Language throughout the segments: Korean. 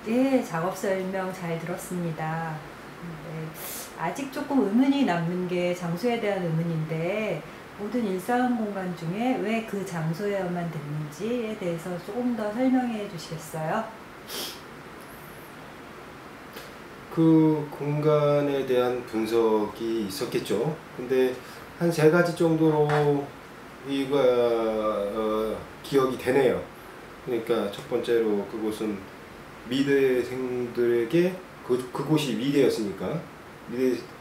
예, 작업 설명 잘 들었습니다. 네, 아직 조금 의문이 남는 게 장소에 대한 의문인데, 모든 일상 공간 중에 왜 그 장소에만 됐는지에 대해서 조금 더 설명해 주시겠어요? 그 공간에 대한 분석이 있었겠죠. 근데 한 세 가지 정도로 이거 기억이 되네요. 그러니까 첫 번째로 그곳은 미대생들에게 그곳이 미대였으니까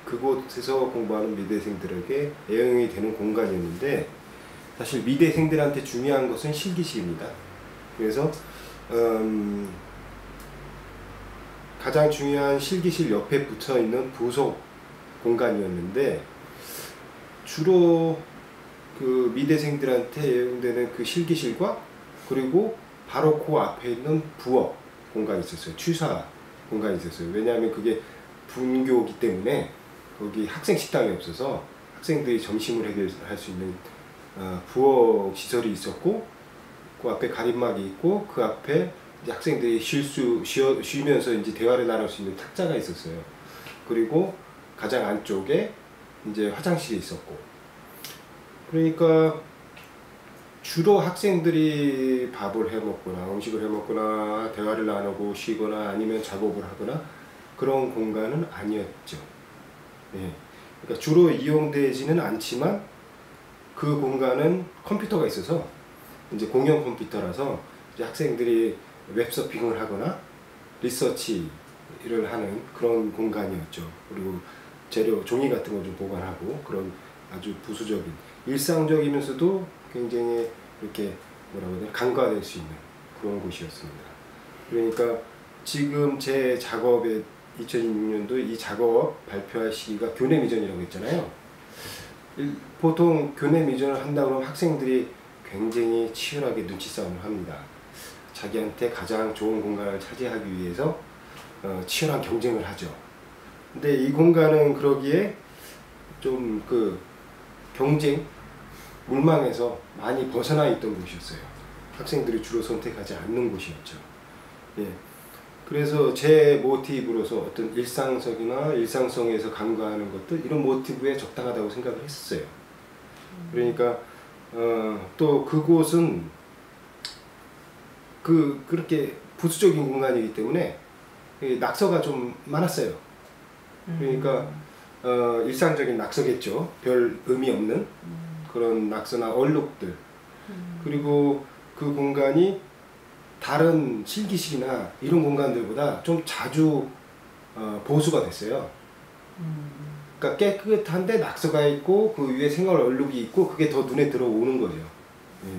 그곳에서 공부하는 미대생들에게 애용이 되는 공간이었는데, 사실 미대생들한테 중요한 것은 실기실입니다. 그래서 가장 중요한 실기실 옆에 붙어 있는 부속 공간이었는데, 주로 그 미대생들한테 애용되는 그 실기실과 그리고 바로 그 앞에 있는 부업 공간이 있었어요. 취사 공간이 있었어요. 왜냐하면 그게 분교이기 때문에 거기 학생 식당이 없어서 학생들이 점심을 해결할 수 있는 부업 시설이 있었고, 그 앞에 가림막이 있고, 그 앞에 이제 학생들이 쉬면서 이제 대화를 나눌 수 있는 탁자가 있었어요. 그리고 가장 안쪽에 이제 화장실이 있었고, 그러니까 주로 학생들이 밥을 해 먹거나 음식을 해 먹거나 대화를 나누고 쉬거나 아니면 작업을 하거나 그런 공간은 아니었죠. 예. 그러니까 주로 이용되지는 않지만 그 공간은 컴퓨터가 있어서, 이제 공용 컴퓨터라서 이제 학생들이 웹서핑을 하거나 리서치를 하는 그런 공간이었죠. 그리고 재료, 종이 같은 거 좀 보관하고, 그런 아주 부수적인, 일상적이면서도 굉장히 이렇게 뭐라고 해야 되나, 간과될 수 있는 그런 곳이었습니다. 그러니까 지금 제 작업에 2006년도 이 작업 발표할 시기가 교내 미전이라고 했잖아요. 보통 교내 미전을 한다 그러면 학생들이 굉장히 치열하게 눈치 싸움을 합니다. 자기한테 가장 좋은 공간을 차지하기 위해서 치열한 경쟁을 하죠. 근데 이 공간은 그러기에 좀 그 경쟁 물망에서 많이 벗어나 있던 곳이었어요. 학생들이 주로 선택하지 않는 곳이었죠. 예. 그래서 제 모티브로서 어떤 일상성이나 일상성에서 간과하는 것들, 이런 모티브에 적당하다고 생각을 했었어요. 그러니까 또 그곳은 그렇게 부수적인 공간이기 때문에 낙서가 좀 많았어요. 그러니까 일상적인 낙서겠죠. 별 의미 없는 그런 낙서나 얼룩들. 그리고 그 공간이 다른 실기실이나 이런 공간들보다 좀 자주 보수가 됐어요. 그러니까 깨끗한데 낙서가 있고 그 위에 생활 얼룩이 있고, 그게 더 눈에 들어오는 거죠. 예.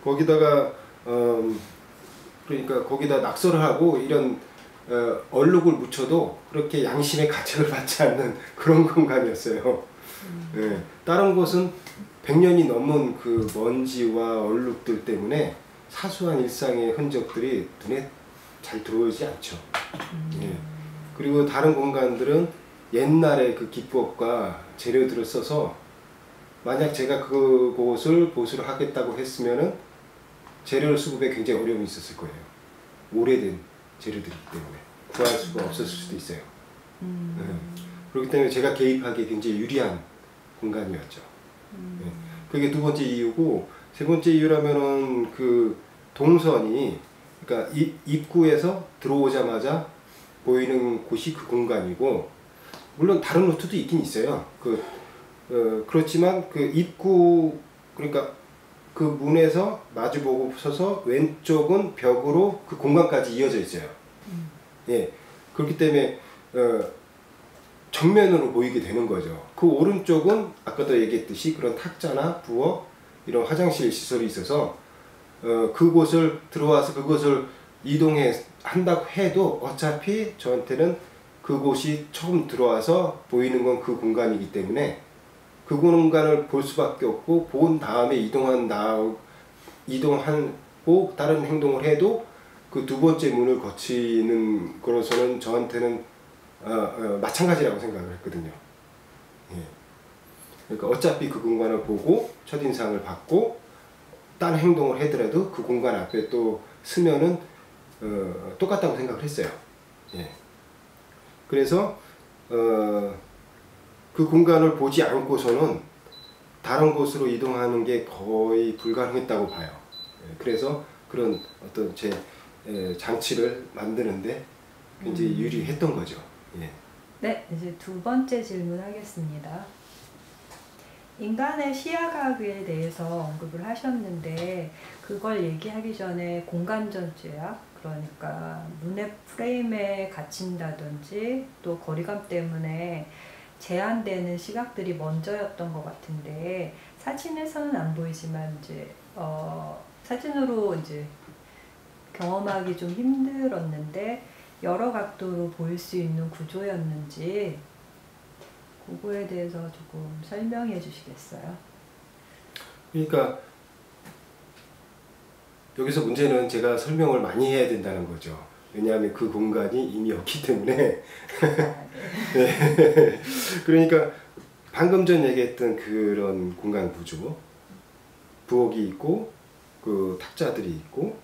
거기다가 그러니까 거기다 낙서를 하고 이런 얼룩을 묻혀도 그렇게 양심의 가책을 받지 않는 그런 공간이었어요. 예. 다른 곳은 100년이 넘은 그 먼지와 얼룩들 때문에 사소한 일상의 흔적들이 눈에 잘 들어오지 않죠. 예. 그리고 다른 공간들은 옛날의 그 기법과 재료들을 써서, 만약 제가 그곳을 보수를 하겠다고 했으면은 재료를 수급에 굉장히 어려움이 있었을 거예요. 오래된 재료들이기 때문에 구할 수가 없었을 수도 있어요. 그렇기 때문에 제가 개입하기에 굉장히 유리한 공간이었죠. 네. 그게 두 번째 이유고, 세 번째 이유라면은 그 동선이, 그러니까 입구에서 들어오자마자 보이는 곳이 그 공간이고, 물론 다른 루트도 있긴 있어요. 그렇지만 그 입구, 그러니까 그 문에서 마주보고 서서 왼쪽은 벽으로 그 공간까지 이어져 있어요. 예. 그렇기 때문에 정면으로 보이게 되는 거죠. 그 오른쪽은 아까도 얘기했듯이 그런 탁자나 부엌, 이런 화장실 시설이 있어서 그곳을 들어와서 그곳을 이동해 한다고 해도 어차피 저한테는 그곳이 처음 들어와서 보이는 건 그 공간이기 때문에 그 공간을 볼 수밖에 없고, 본 다음에 이동하고 다른 행동을 해도 그 두 번째 문을 거치는 거로서는 저한테는 마찬가지라고 생각을 했거든요. 예. 그러니까 어차피 그 공간을 보고 첫인상을 받고 다른 행동을 하더라도 그 공간 앞에 또 서면은 똑같다고 생각을 했어요. 예. 그래서 그 공간을 보지 않고서는 다른 곳으로 이동하는 게 거의 불가능했다고 봐요. 예. 그래서 그런 어떤 제 장치를 만드는데 굉장히 유리했던 거죠. 예. 네, 이제 두 번째 질문 하겠습니다. 인간의 시야각에 대해서 언급을 하셨는데 그걸 얘기하기 전에 공간적 제약, 그러니까 눈의 프레임에 갇힌다든지 또 거리감 때문에 제한되는 시각들이 먼저였던 것 같은데 사진에서는 안 보이지만 이제 사진으로 이제 경험하기 좀 힘들었는데 여러 각도로 보일 수 있는 구조였는지 그거에 대해서 조금 설명해 주시겠어요? 그러니까 여기서 문제는 제가 설명을 많이 해야 된다는 거죠. 왜냐하면 그 공간이 이미 없기 때문에. 네. 그러니까 방금 전 얘기했던 그런 공간 구조, 부엌이 있고 그 탁자들이 있고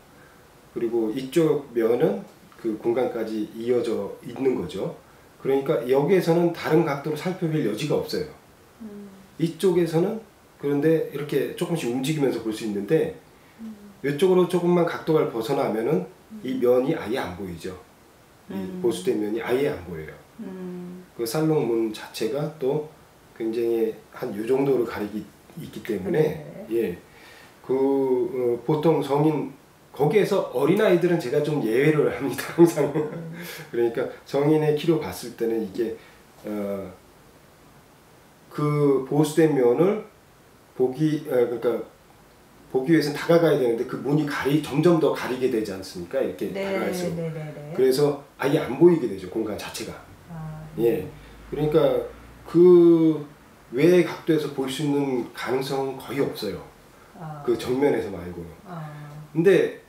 그리고 이쪽 면은 그 공간까지 이어져 있는 거죠. 그러니까 여기에서는 다른 각도로 살펴볼 여지가 없어요. 이쪽에서는 그런데 이렇게 조금씩 움직이면서 볼 수 있는데 이쪽으로 조금만 각도가 벗어나면은 이 면이 아예 안 보이죠. 이 보수된 면이 아예 안 보여요. 그 살롱 문 자체가 또 굉장히 한 요 정도로 가리기 있기 때문에 예, 보통 성인 거기에서 어린아이들은 제가 좀 예외를 합니다. 항상. 그러니까 성인의 키로 봤을 때는 이게 그 보수된 면을 그러니까 보기 위해서는 다가가야 되는데 그 문이 점점 더 가리게 되지 않습니까? 이렇게 다가갈수록. 그래서 아예 안 보이게 되죠. 공간 자체가. 예. 그러니까 그 외의 각도에서 볼 수 있는 가능성은 거의 없어요. 그 정면에서 말고는. 근데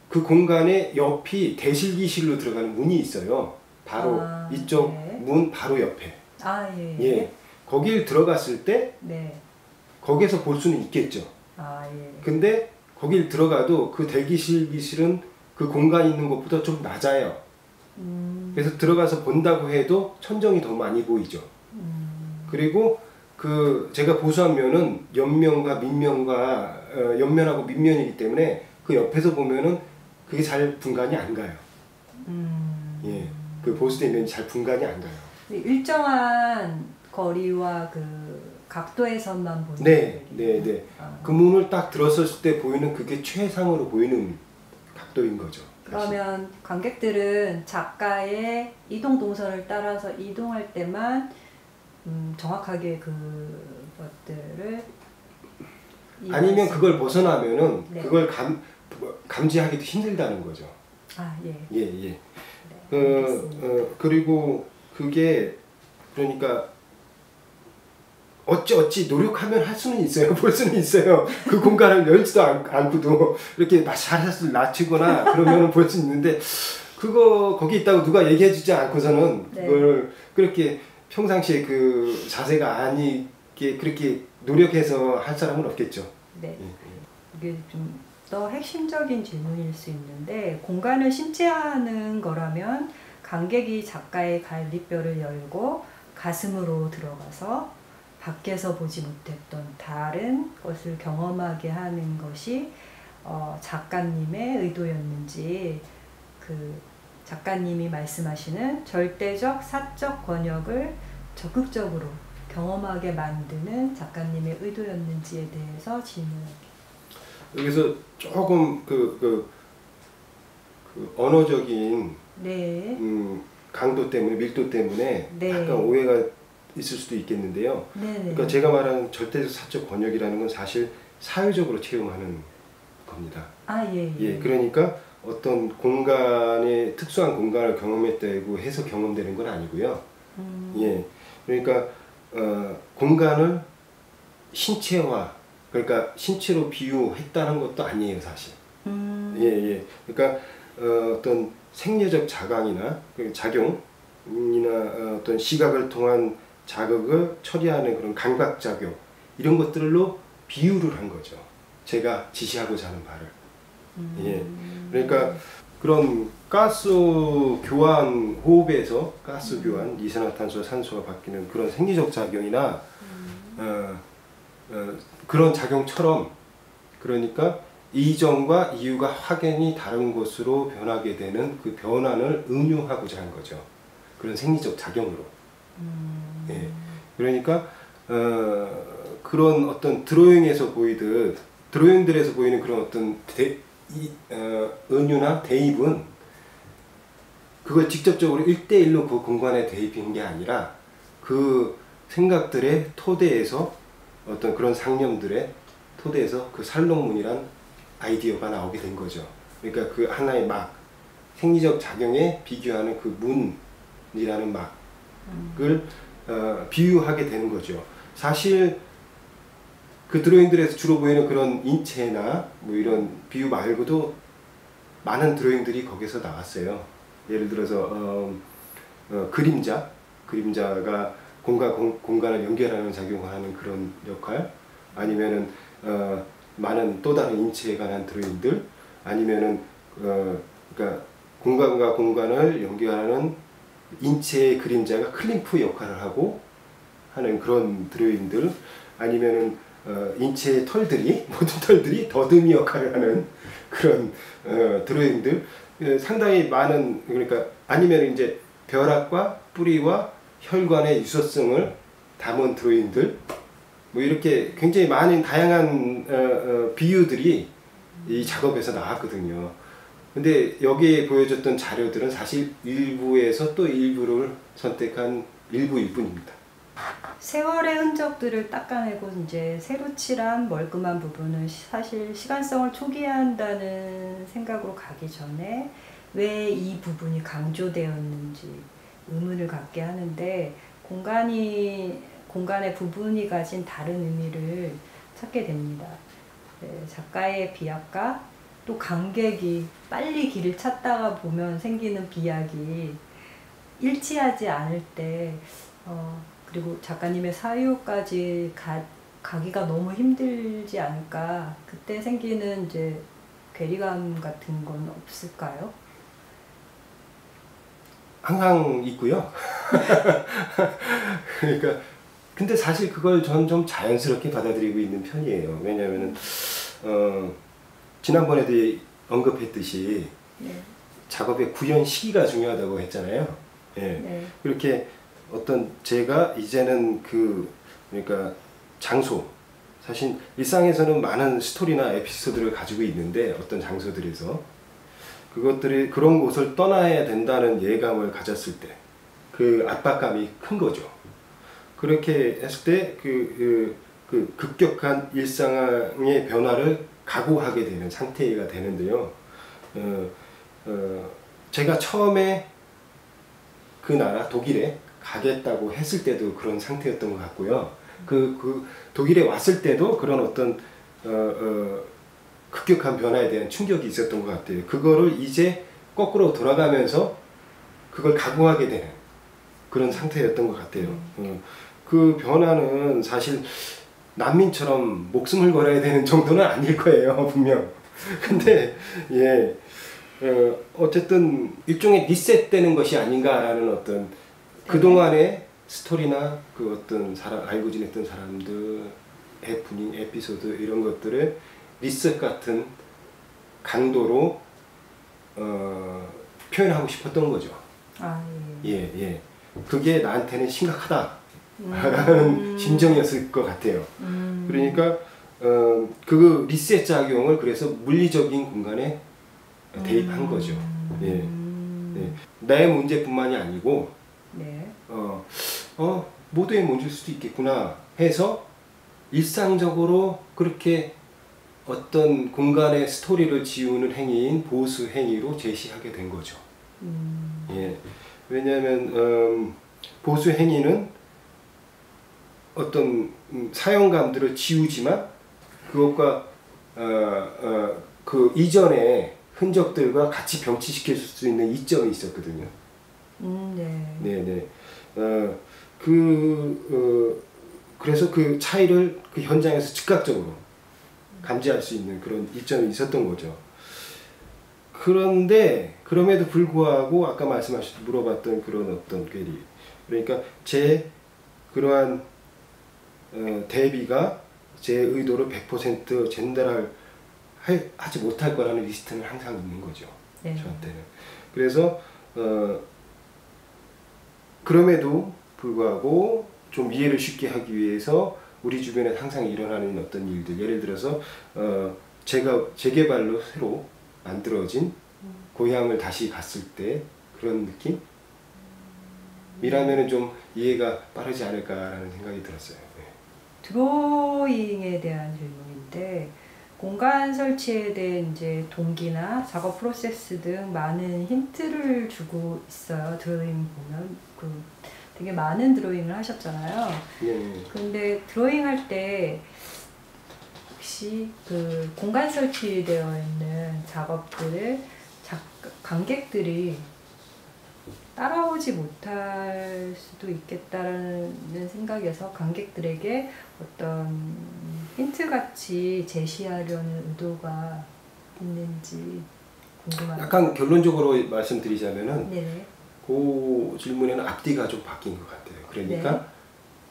그 공간의 옆이 대실기실로 들어가는 문이 있어요. 바로 이쪽 문 바로 옆에. 예. 거길 들어갔을 때 거기에서 볼 수는 있겠죠. 근데 거길 들어가도 그 대기실기실은 그 공간이 있는 것보다 좀 낮아요. 그래서 들어가서 본다고 해도 천정이 더 많이 보이죠. 그리고 그 제가 보수한 면은 옆면과 밑면과 옆면하고 밑면이기 때문에 그 옆에서 보면은 그게 잘 분간이 안 가요. 예, 그 보수된 면이 잘 분간이 안 가요. 일정한 거리와 그 각도에서만 보이는. 네. 그 문을 딱 들었을 때 보이는 그게 최상으로 보이는 각도인 거죠. 그러면 사실. 관객들은 작가의 이동 동선을 따라서 이동할 때만 정확하게 그것들을 아니면 그걸 벗어나면은 그걸 감지하기도 힘들다는 거죠. 예. 그리고 그게 그러니까 어찌 노력하면 할 수는 있어요. 볼 수는 있어요. 그 공간을 열지도 않고도 이렇게 샷을 낮추거나 그러면 볼 수 있는데 그거 거기 있다고 누가 얘기해 주지 않고서는 그걸 그렇게 평상시에 그 자세가 아니게 그렇게 노력해서 할 사람은 없겠죠. 네. 이게 좀 더 핵심적인 질문일 수 있는데 공간을 신체화하는 거라면 관객이 작가의 갈비뼈를 열고 가슴으로 들어가서 밖에서 보지 못했던 다른 것을 경험하게 하는 것이 작가님의 의도였는지 그 작가님이 말씀하시는 절대적 사적 권역을 적극적으로 경험하게 만드는 작가님의 의도였는지에 대해서 질문할게요. 여기서 조금 그 언어적인 강도 때문에 밀도 때문에 약간 오해가 있을 수도 있겠는데요. 그러니까 제가 말하는 절대적 사적 권역이라는 건 사실 사회적으로 체험하는 겁니다. 예. 그러니까 어떤 공간의 특수한 공간을 경험했다고 해서 경험되는 건 아니고요. 예. 그러니까 공간을 신체화, 그러니까 신체로 비유했다는 것도 아니에요, 사실. 예. 그러니까 어떤 생리적 자강이나 작용이나 어떤 시각을 통한 자극을 처리하는 그런 감각작용 이런 것들로 비유를 한 거죠. 제가 지시하고자 하는 바를. 예. 그러니까 그런 가스 교환 호흡에서 가스 교환 이산화탄소 산소가 바뀌는 그런 생리적 작용이나 그런 작용처럼 그러니까 이전과 이후가 확연히 다른 것으로 변하게 되는 그 변환을 은유하고자 한 거죠. 그런 생리적 작용으로. 예. 그러니까 그런 어떤 드로잉에서 보이듯 드로잉들에서 보이는 그런 어떤 은유나 대입은 그걸 직접적으로 1대1로 그 공간에 대입한 게 아니라 그 생각들의 토대에서 어떤 그런 상념들의 토대에서 그 살롱문이란 아이디어가 나오게 된 거죠. 그러니까 그 하나의 막 생리적 작용에 비교하는 그 문이라는 막을 비유하게 되는 거죠. 사실 그 드로잉들에서 주로 보이는 그런 인체나 뭐 이런 비유 말고도 많은 드로잉들이 거기서 나왔어요. 예를 들어서 그림자가 공간을 연결하는 작용을 하는 그런 역할, 아니면은 많은 또 다른 인체에 관한 드로잉들, 아니면은 그러니까 공간과 공간을 연결하는 인체의 그림자가 클림프 역할을 하고 하는 그런 드로잉들, 아니면은 인체의 털들이 모든 털들이 더듬이 역할을 하는 그런 드로잉들, 상당히 많은, 그러니까 아니면 이제 벼락과 뿌리와 혈관의 유사성을 담은 드로잉들, 뭐 이렇게 굉장히 많은 다양한 비유들이 이 작업에서 나왔거든요. 근데 여기에 보여줬던 자료들은 사실 일부에서 또 일부를 선택한 일부일 뿐입니다. 세월의 흔적들을 닦아내고 이제 새로 칠한 멀끔한 부분은 사실 시간성을 초기화한다는 생각으로 가기 전에 왜 이 부분이 강조되었는지 의문을 갖게 하는데, 공간의 부분이 가진 다른 의미를 찾게 됩니다. 네, 작가의 비약과 또 관객이 빨리 길을 찾다가 보면 생기는 비약이 일치하지 않을 때, 그리고 작가님의 사유까지 가기가 너무 힘들지 않을까, 그때 생기는 이제 괴리감 같은 건 없을까요? 항상 있고요. 그러니까 근데 사실 그걸 전 좀 자연스럽게 받아들이고 있는 편이에요. 왜냐하면 지난번에도 언급했듯이 네. 작업의 구현 시기가 중요하다고 했잖아요. 예. 네. 그렇게 어떤 제가 이제는 그러니까 장소, 사실 일상에서는 많은 스토리나 에피소드를 가지고 있는데 어떤 장소들에서 그것들이 그런 곳을 떠나야 된다는 예감을 가졌을 때 그 압박감이 큰 거죠. 그렇게 했을 때 그 급격한 일상의 변화를 각오하게 되는 상태가 되는데요. 제가 처음에 그 나라 독일에 가겠다고 했을 때도 그런 상태였던 것 같고요. 그 독일에 왔을 때도 그런 어떤 급격한 변화에 대한 충격이 있었던 것 같아요. 그거를 이제 거꾸로 돌아가면서 그걸 각오하게 되는 그런 상태였던 것 같아요. 그 변화는 사실 난민처럼 목숨을 걸어야 되는 정도는 아닐 거예요, 분명. 근데 예, 어쨌든 일종의 리셋되는 것이 아닌가라는 어떤 그동안의 스토리나 그 어떤 알고 지냈던 사람들의 해프닝, 에피소드 이런 것들을 리셋 같은 강도로 표현하고 싶었던 거죠. 아, 예. 예. 그게 나한테는 심각하다라는 심정이었을 것 같아요. 그러니까 그 리셋 작용을 그래서 물리적인 공간에 대입한 거죠. 예. 예. 나의 문제뿐만이 아니고 네. 모두의 문제일 수도 있겠구나 해서 일상적으로 그렇게 어떤 공간의 스토리를 지우는 행위인 보수 행위로 제시하게 된 거죠. 예. 왜냐하면 보수 행위는 어떤 사용감들을 지우지만 그것과 그 이전의 흔적들과 같이 병치시킬 수 있는 이점이 있었거든요. 네. 네네. 그래서 그 차이를 그 현장에서 즉각적으로 감지할 수 있는 그런 이점이 있었던 거죠. 그런데 그럼에도 불구하고 아까 물어봤던 그런 어떤 퀘리, 그러니까 제 그러한 대비가 제 의도를 100% 하지 못할 거라는 리스트는 항상 있는 거죠. 네. 저한테는. 그래서 그럼에도 불구하고 좀 이해를 쉽게 하기 위해서 우리 주변에 항상 일어나는 어떤 일들, 예를 들어서 제가 재개발로 새로 만들어진 고향을 다시 갔을 때 그런 느낌? 이라면은 좀 이해가 빠르지 않을까라는 생각이 들었어요. 네. 드로잉에 대한 질문인데, 공간 설치에 대한 이제 동기나 작업 프로세스 등 많은 힌트를 주고 있어요. 드로잉 보면 되게 많은 드로잉을 하셨잖아요. 예. 근데 드로잉 할 때 혹시 그 공간 설치되어 있는 작업들을 관객들이 따라오지 못할 수도 있겠다는 생각에서 관객들에게 어떤 힌트같이 제시하려는 의도가 있는지 궁금합니다. 약간 결론적으로 말씀드리자면은 네네. 그 질문에는 앞뒤가 좀 바뀐 것 같아요. 그러니까 네.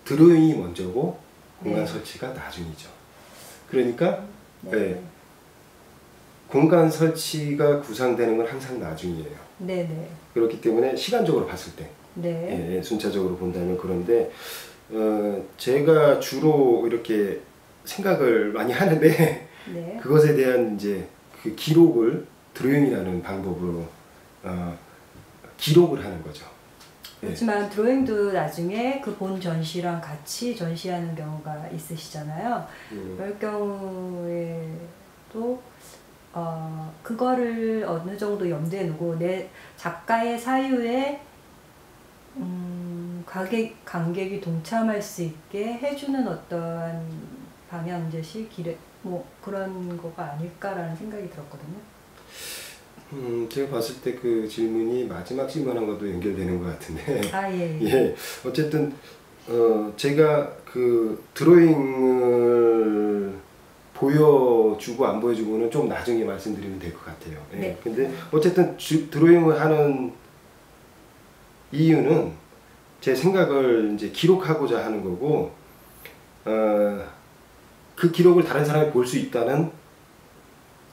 드로잉이 먼저고 공간 네. 설치가 나중이죠. 그러니까 네. 공간 설치가 구상되는 건 항상 나중이에요. 네네. 그렇기 때문에 시간적으로 봤을 때 네. 순차적으로 본다면 그런데 제가 주로 이렇게 생각을 많이 하는데 네. 그것에 대한 이제 그 기록을 드로잉이라는 방법으로 기록을 하는 거죠. 그렇지만 드로잉도 나중에 그 본 전시랑 같이 전시하는 경우가 있으시잖아요. 그럴 경우에도 그거를 어느 정도 염두에 두고 내 작가의 사유에 관객이 동참할 수 있게 해주는 어떠한 방향 제시, 뭐 그런 거가 아닐까라는 생각이 들었거든요. 제가 봤을 때 그 질문이 마지막 질문하고도 연결되는 것 같은데. 예. 예. 어쨌든 제가 그 드로잉을 보여주고 안 보여주고는 좀 나중에 말씀드리면 될 것 같아요. 예. 네. 근데 어쨌든 드로잉을 하는 이유는 제 생각을 이제 기록하고자 하는 거고, 그 기록을 다른 사람이 볼 수 있다는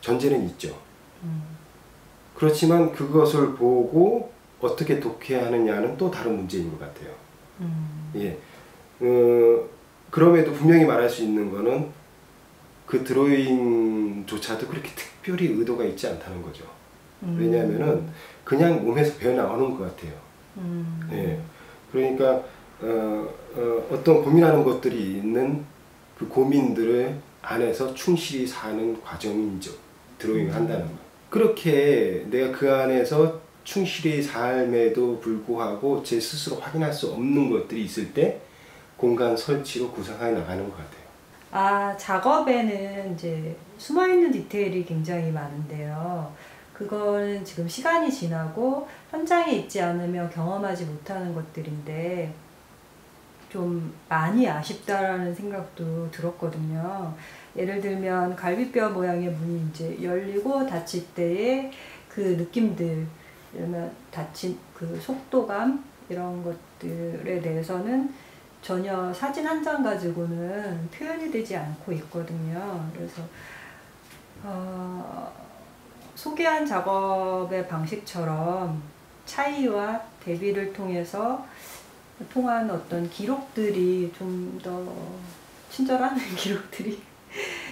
전제는 있죠. 그렇지만 그것을 보고 어떻게 독해하느냐는 또 다른 문제인 것 같아요. 예. 그럼에도 분명히 말할 수 있는 거는 그 드로잉조차도 그렇게 특별히 의도가 있지 않다는 거죠. 왜냐하면은 그냥 몸에서 배어 나오는 것 같아요. 예. 그러니까 어떤 고민하는 것들이 있는 그 고민들의 안에서 충실히 사는 과정이죠. 드로잉을 한다는 거. 그렇게 내가 그 안에서 충실히 삶에도 불구하고 제 스스로 확인할 수 없는 것들이 있을 때 공간 설치로 구성해 나가는 것 같아요. 작업에는 이제 숨어있는 디테일이 굉장히 많은데요. 그거는 지금 시간이 지나고 현장에 있지 않으면 경험하지 못하는 것들인데 좀 많이 아쉽다라는 생각도 들었거든요. 예를 들면 갈비뼈 모양의 문이 이제 열리고 닫힐 때의 그 느낌들, 이러면 닫힌 그 속도감 이런 것들에 대해서는 전혀 사진 한 장 가지고는 표현이 되지 않고 있거든요. 그래서 소개한 작업의 방식처럼 차이와 대비를 통해서 통한 어떤 기록들이 좀 더 친절한 기록들이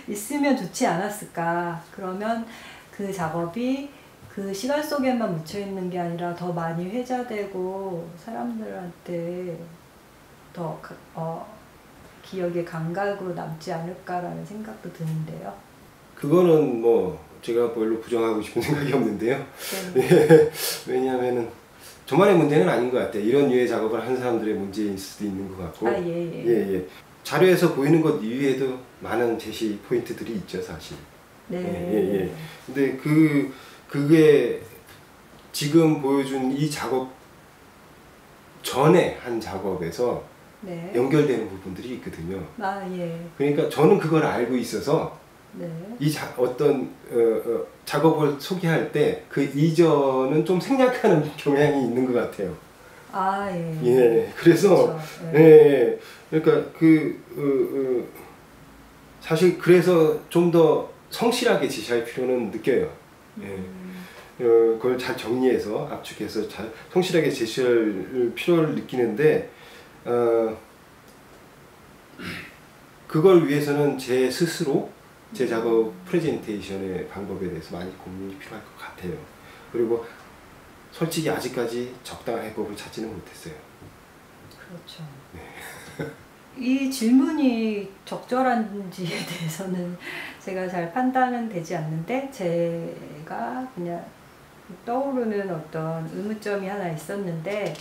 있으면 좋지 않았을까. 그러면 그 작업이 그 시간 속에만 묻혀있는 게 아니라 더 많이 회자되고 사람들한테 더 기억의 감각으로 남지 않을까라는 생각도 드는데요. 그거는 뭐 제가 별로 부정하고 싶은 생각이 없는데요. 네. 예, 왜냐하면은 저만의 문제는 아닌 것 같아요. 이런 류의 작업을 하는 사람들의 문제일 수도 있는 것 같고. 예. 자료에서 보이는 것 이외에도 많은 제시 포인트들이 있죠, 사실. 네. 근데 그게 지금 보여준 이 작업 전에 한 작업에서 연결되는 부분들이 있거든요. 예. 그러니까 저는 그걸 알고 있어서 네. 어떤 작업을 소개할 때 그 이전은 좀 생략하는 경향이 있는 것 같아요. 아, 예. 예, 그래서 그렇죠. 예. 예, 그러니까 사실 그래서 좀 더 성실하게 제시할 필요는 느껴요. 예. 그걸 잘 정리해서 압축해서 잘 성실하게 제시할 필요를 느끼는데 그걸 위해서는 제 스스로 제 작업 프레젠테이션의 방법에 대해서 많이 고민이 필요할 것 같아요. 그리고 솔직히 아직까지 적당한 해법을 찾지는 못했어요. 그렇죠. 네. 이 질문이 적절한지에 대해서는 제가 잘 판단은 되지 않는데 제가 그냥 떠오르는 어떤 의문점이 하나 있었는데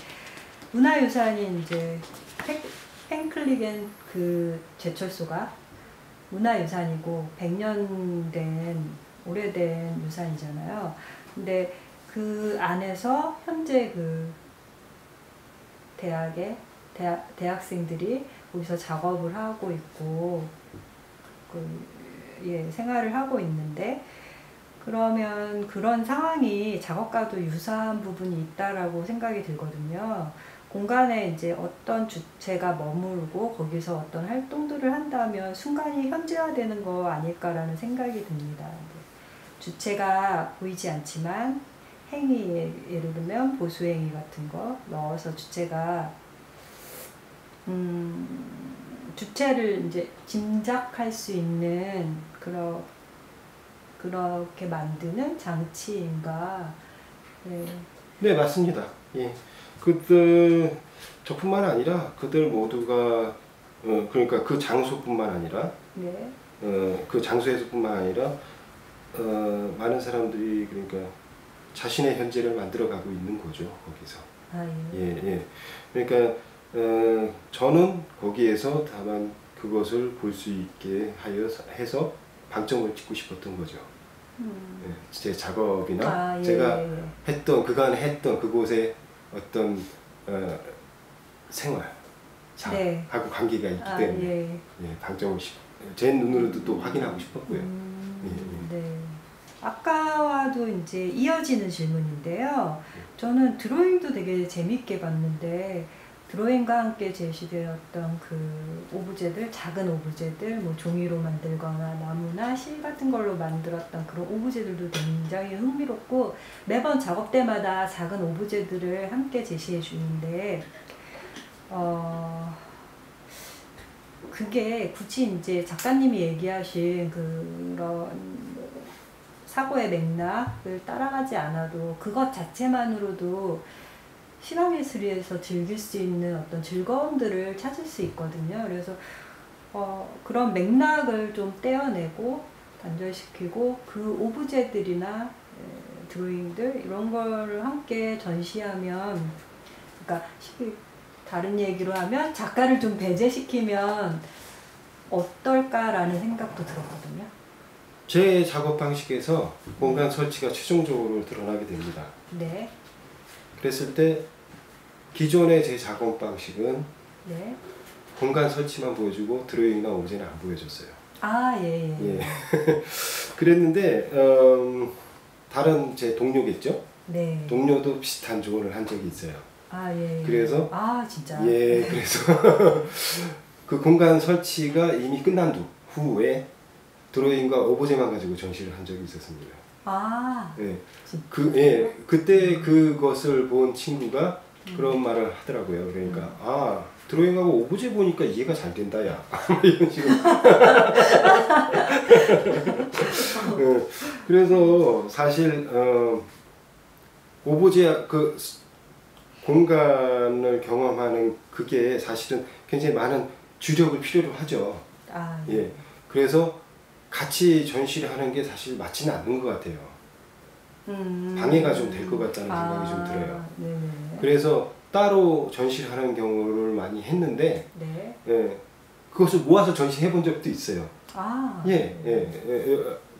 문화유산이 이제 펜클리겐 그 제철소가 문화유산이고 100년 된 오래된 유산이잖아요. 근데 그 안에서 현재 그 대학생들이 거기서 작업을 하고 있고 생활을 하고 있는데 그러면 그런 상황이 작업과도 유사한 부분이 있다라고 생각이 들거든요. 공간에 이제 어떤 주체가 머물고 거기서 어떤 활동들을 한다면 순간이 현재화되는 거 아닐까라는 생각이 듭니다. 주체가 보이지 않지만 행위, 예를 들면 보수행위 같은 거 넣어서 주체가 주체를 이제 짐작할 수 있는 그렇게 만드는 장치인가. 네, 네, 맞습니다. 예. 저뿐만 아니라 그들 모두가 그러니까 그 장소뿐만 아니라 네. 그 장소에서뿐만 아니라 많은 사람들이 그러니까 자신의 현재를 만들어가고 있는 거죠, 거기서. 아, 예. 예, 예. 그러니까 저는 거기에서 다만 그것을 볼 수 있게 해서 방점을 찍고 싶었던 거죠. 예, 제 작업이나 제가 그간 했던 그곳의 어떤 생활, 네. 하고 관계가 있기 때문에 예. 예, 방점을 제 눈으로도 또 확인하고 싶었고요. 네. 아까와도 이제 이어지는 질문인데요. 저는 드로잉도 되게 재밌게 봤는데 드로잉과 함께 제시되었던 그 오브제들, 작은 오브제들, 뭐 종이로 만들거나 나무나 실 같은 걸로 만들었던 그런 오브제들도 굉장히 흥미롭고 매번 작업 때마다 작은 오브제들을 함께 제시해 주는데 그게 굳이 이제 작가님이 얘기하신 그런 사고의 맥락을 따라가지 않아도 그것 자체만으로도 실험예술에서 즐길 수 있는 어떤 즐거움들을 찾을 수 있거든요. 그래서 그런 맥락을 좀 떼어내고 단절시키고 그 오브제들이나 드로잉들 이런 거를 함께 전시하면, 그러니까 다른 얘기로 하면 작가를 좀 배제시키면 어떨까라는 생각도 들었거든요. 제 작업 방식에서 공간 설치가 최종적으로 드러나게 됩니다. 네. 그랬을 때 기존의 제 작업 방식은 네. 공간 설치만 보여주고 드로잉이나 오브제는 안 보여줬어요. 아, 예. 예. 그랬는데 다른 제 동료겠죠? 네. 동료도 비슷한 조언을 한 적이 있어요. 아, 예. 그래서 진짜. 예, 그래서 그 공간 설치가 이미 끝난 후에 드로잉과 오브제만 가지고 전시를 한 적이 있었습니다. 예. 그때 그것을 본 친구가 그런 말을 하더라고요. 그러니까 드로잉하고 오브제 보니까 이해가 잘 된다, 야. 이런 식으로. 그래서 사실 오브제 그 공간을 경험하는 그게 사실은 굉장히 많은 주력을 필요로 하죠. 예. 그래서 같이 전시를 하는 게 사실 맞지는 않는 것 같아요. 방해가 좀 될 것 같다는 생각이 좀 들어요. 네네. 그래서 따로 전시를 하는 경우를 많이 했는데, 네. 예, 그것을 모아서 전시해 본 적도 있어요.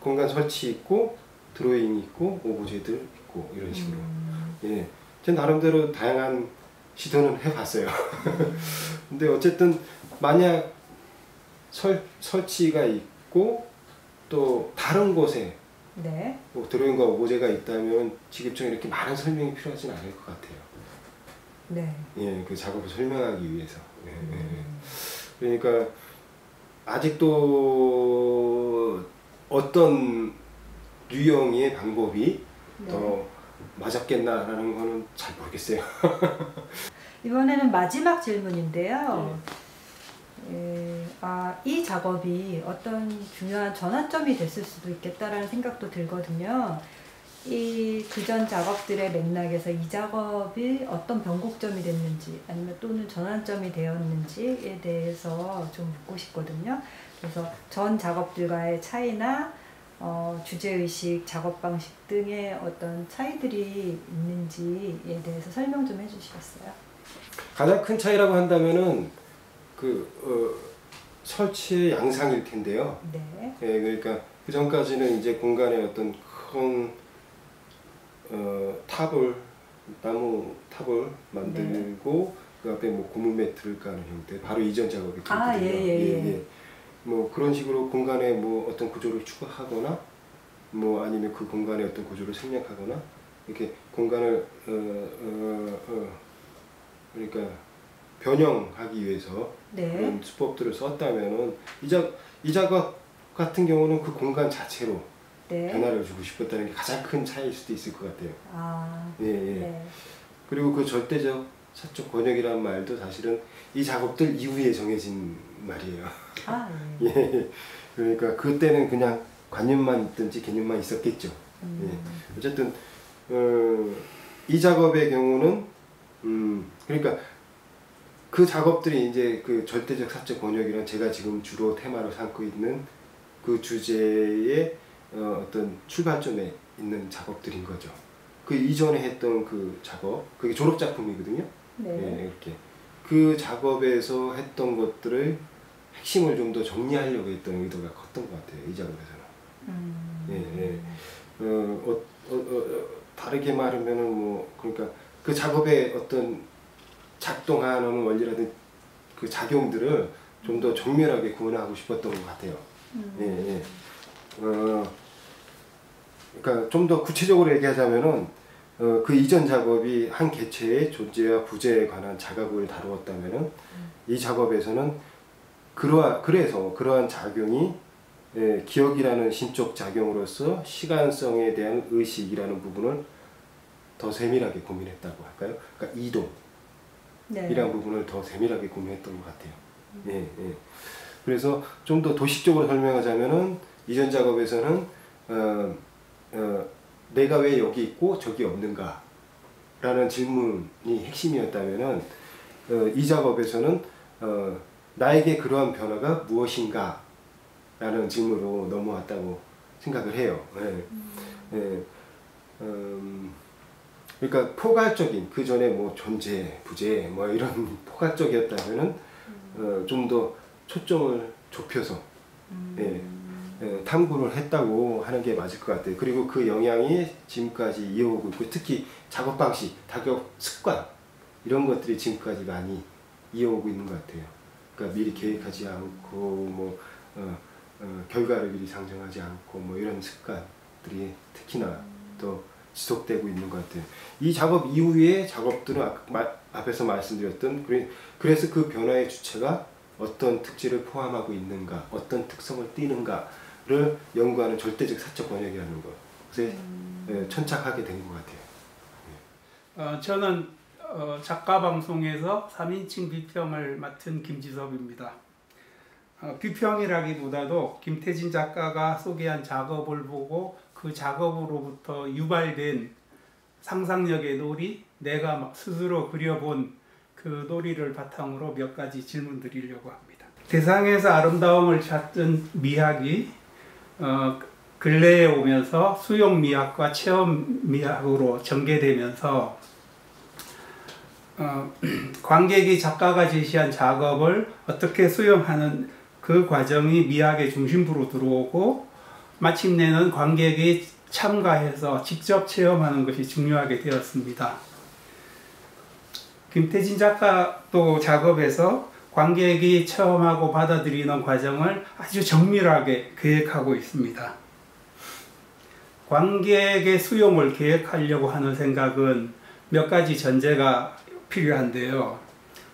공간 설치 있고, 드로잉 있고, 오브제들 있고, 이런 식으로. 예, 제 나름대로 다양한 시도는 해봤어요. 근데 어쨌든 만약 설치가 있고 또 다른 곳에 네. 뭐 드로잉과 오브제가 있다면 지금처럼 이렇게 많은 설명이 필요하진 않을 것 같아요. 네. 예, 그 작업을 설명하기 위해서. 예, 그러니까 아직도 어떤 유형의 방법이 네. 더 맞았겠나라는 거는 잘 모르겠어요. 이번에는 마지막 질문인데요. 이 작업이 어떤 중요한 전환점이 됐을 수도 있겠다라는 생각도 들거든요. 이 그전 작업들의 맥락에서 이 작업이 어떤 변곡점이 됐는지 아니면 또는 전환점이 되었는지에 대해서 좀 묻고 싶거든요. 그래서 전 작업들과의 차이나 주제의식, 작업 방식 등의 어떤 차이들이 있는지에 대해서 설명 좀 해주시겠어요? 가장 큰 차이라고 한다면은 설치의 양상일 텐데요. 네. 예, 그러니까 그 전까지는 이제 공간에 어떤 큰 나무 탑을 만들고 그 앞에 뭐 고무 매트를 까는 형태, 바로 이전 작업이 그랬거든요. 예. 뭐 그런 식으로 공간에 뭐 어떤 구조를 추가하거나 뭐 아니면 그 공간에 어떤 구조를 생략하거나 이렇게 공간을 그러니까 변형하기 위해서 그런 수법들을 썼다면은 이 작업 같은 경우는 그 공간 자체로 변화를 주고 싶었다는 게 가장 큰 차이일 수도 있을 것 같아요. 그리고 그 절대적 사적 권역이라는 말도 사실은 이 작업들 이후에 정해진 말이에요. 그러니까 그때는 그냥 관념만 있든지 개념만 있었겠죠. 어쨌든 이 작업의 경우는 그러니까 그 작업들이 이제 그 절대적 사적 권역이란 제가 지금 주로 테마로 삼고 있는 그 주제의 어떤 출발점에 있는 작업들인 거죠. 그 이전에 했던 그 작업, 그게 졸업 작품이거든요. 이렇게 그 작업에서 했던 것들을 핵심을 좀 더 정리하려고 했던 의도가 컸던 것 같아요. 이 작업에서는. 다르게 말하면은 뭐 그러니까 그 작업의 어떤 작동하는 원리라든 그 작용들을 좀 더 정밀하게 구분하고 싶었던 것 같아요. 그러니까 좀 더 구체적으로 얘기하자면은 그 이전 작업이 한 개체의 존재와 부재에 관한 작업을 다루었다면은 이 작업에서는 그래서 그러한 작용이 기억이라는 심적 작용으로서 시간성에 대한 의식이라는 부분을 더 세밀하게 고민했다고 할까요? 그러니까 이동이라는 부분을 더 세밀하게 고민했던 것 같아요. 그래서 좀 더 도식적으로 설명하자면은 이전 작업에서는 내가 왜 여기 있고 저기 없는가 라는 질문이 핵심이었다면은 이 작업에서는 나에게 그러한 변화가 무엇인가 라는 질문으로 넘어왔다고 생각을 해요. 그러니까 포괄적인 그 전에 뭐 존재, 부재 뭐 이런 포괄적이었다면은 좀 더 초점을 좁혀서 탐구를 했다고 하는 게 맞을 것 같아요. 그리고 그 영향이 지금까지 이어오고 있고 특히 작업 방식, 작업 습관 이런 것들이 지금까지 많이 이어오고 있는 것 같아요. 그러니까 미리 계획하지 않고 뭐 결과를 미리 상정하지 않고 뭐 이런 습관들이 특히나 더 지속되고 있는 것 같아요. 이 작업 이후의 작업들은 앞에서 말씀드렸던 그래서 그 변화의 주체가 어떤 특질을 포함하고 있는가, 어떤 특성을 띠는가를 연구하는 절대적 사적 권역이라는 것에 천착하게 된 것 같아요. 저는 작가방송에서 3인칭 비평을 맡은 김지섭입니다. 비평이라기보다도 김태진 작가가 소개한 작업을 보고 그 작업으로부터 유발된 상상력의 놀이, 내가 스스로 그려본 그 놀이를 바탕으로 몇 가지 질문 드리려고 합니다. 대상에서 아름다움을 찾던 미학이 근래에 오면서 수용 미학과 체험 미학으로 전개되면서 관객이 작가가 제시한 작업을 어떻게 수용하는 그 과정이 미학의 중심부로 들어오고 마침내는 관객이 참가해서 직접 체험하는 것이 중요하게 되었습니다. 김태진 작가도 작업에서 관객이 체험하고 받아들이는 과정을 아주 정밀하게 계획하고 있습니다. 관객의 수용을 계획하려고 하는 생각은 몇 가지 전제가 필요한데요.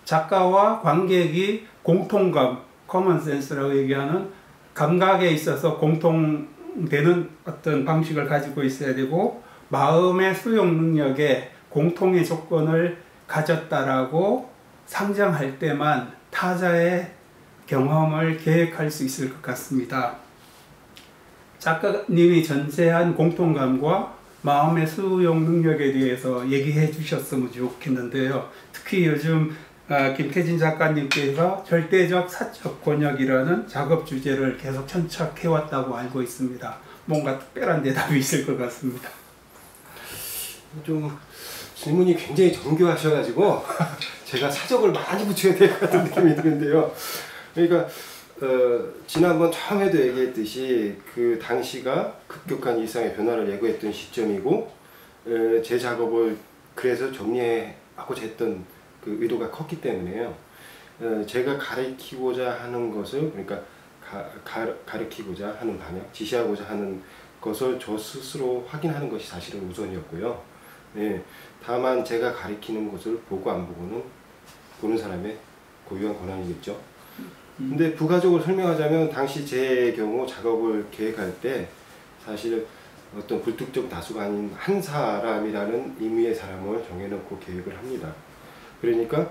작가와 관객이 공통감, 커먼센스라고 얘기하는 감각에 있어서 공통되는 어떤 방식을 가지고 있어야 되고, 마음의 수용 능력에 공통의 조건을 가졌다라고 상정할 때만 타자의 경험을 계획할 수 있을 것 같습니다. 작가님이 전제한 공통감과 마음의 수용 능력에 대해서 얘기해 주셨으면 좋겠는데요. 특히 요즘 김태진 작가님께서 절대적 사적 권역이라는 작업 주제를 계속 천착해왔다고 알고 있습니다. 뭔가 특별한 대답이 있을 것 같습니다. 좀 질문이 굉장히 정교하셔가지고 제가 사적을 많이 붙여야 될 것 같은 느낌이 드는데요. 그러니까 지난번 처음에도 얘기했듯이 그 당시가 급격한 일상의 변화를 예고했던 시점이고, 제 작업을 그래서 정리하고자 했던 그 의도가 컸기 때문에요. 제가 가르치고자 하는 것을, 그러니까 가르치고자 하는 방향, 지시하고자 하는 것을 저 스스로 확인하는 것이 사실은 우선이었고요. 예, 다만 제가 가르치는 것을 보고 안 보고는 보는 사람의 고유한 권한이겠죠. 근데 부가적으로 설명하자면 당시 제 경우 작업을 계획할 때 사실 어떤 불특정 다수가 아닌 한 사람이라는 의미의 사람을 정해놓고 계획을 합니다. 그러니까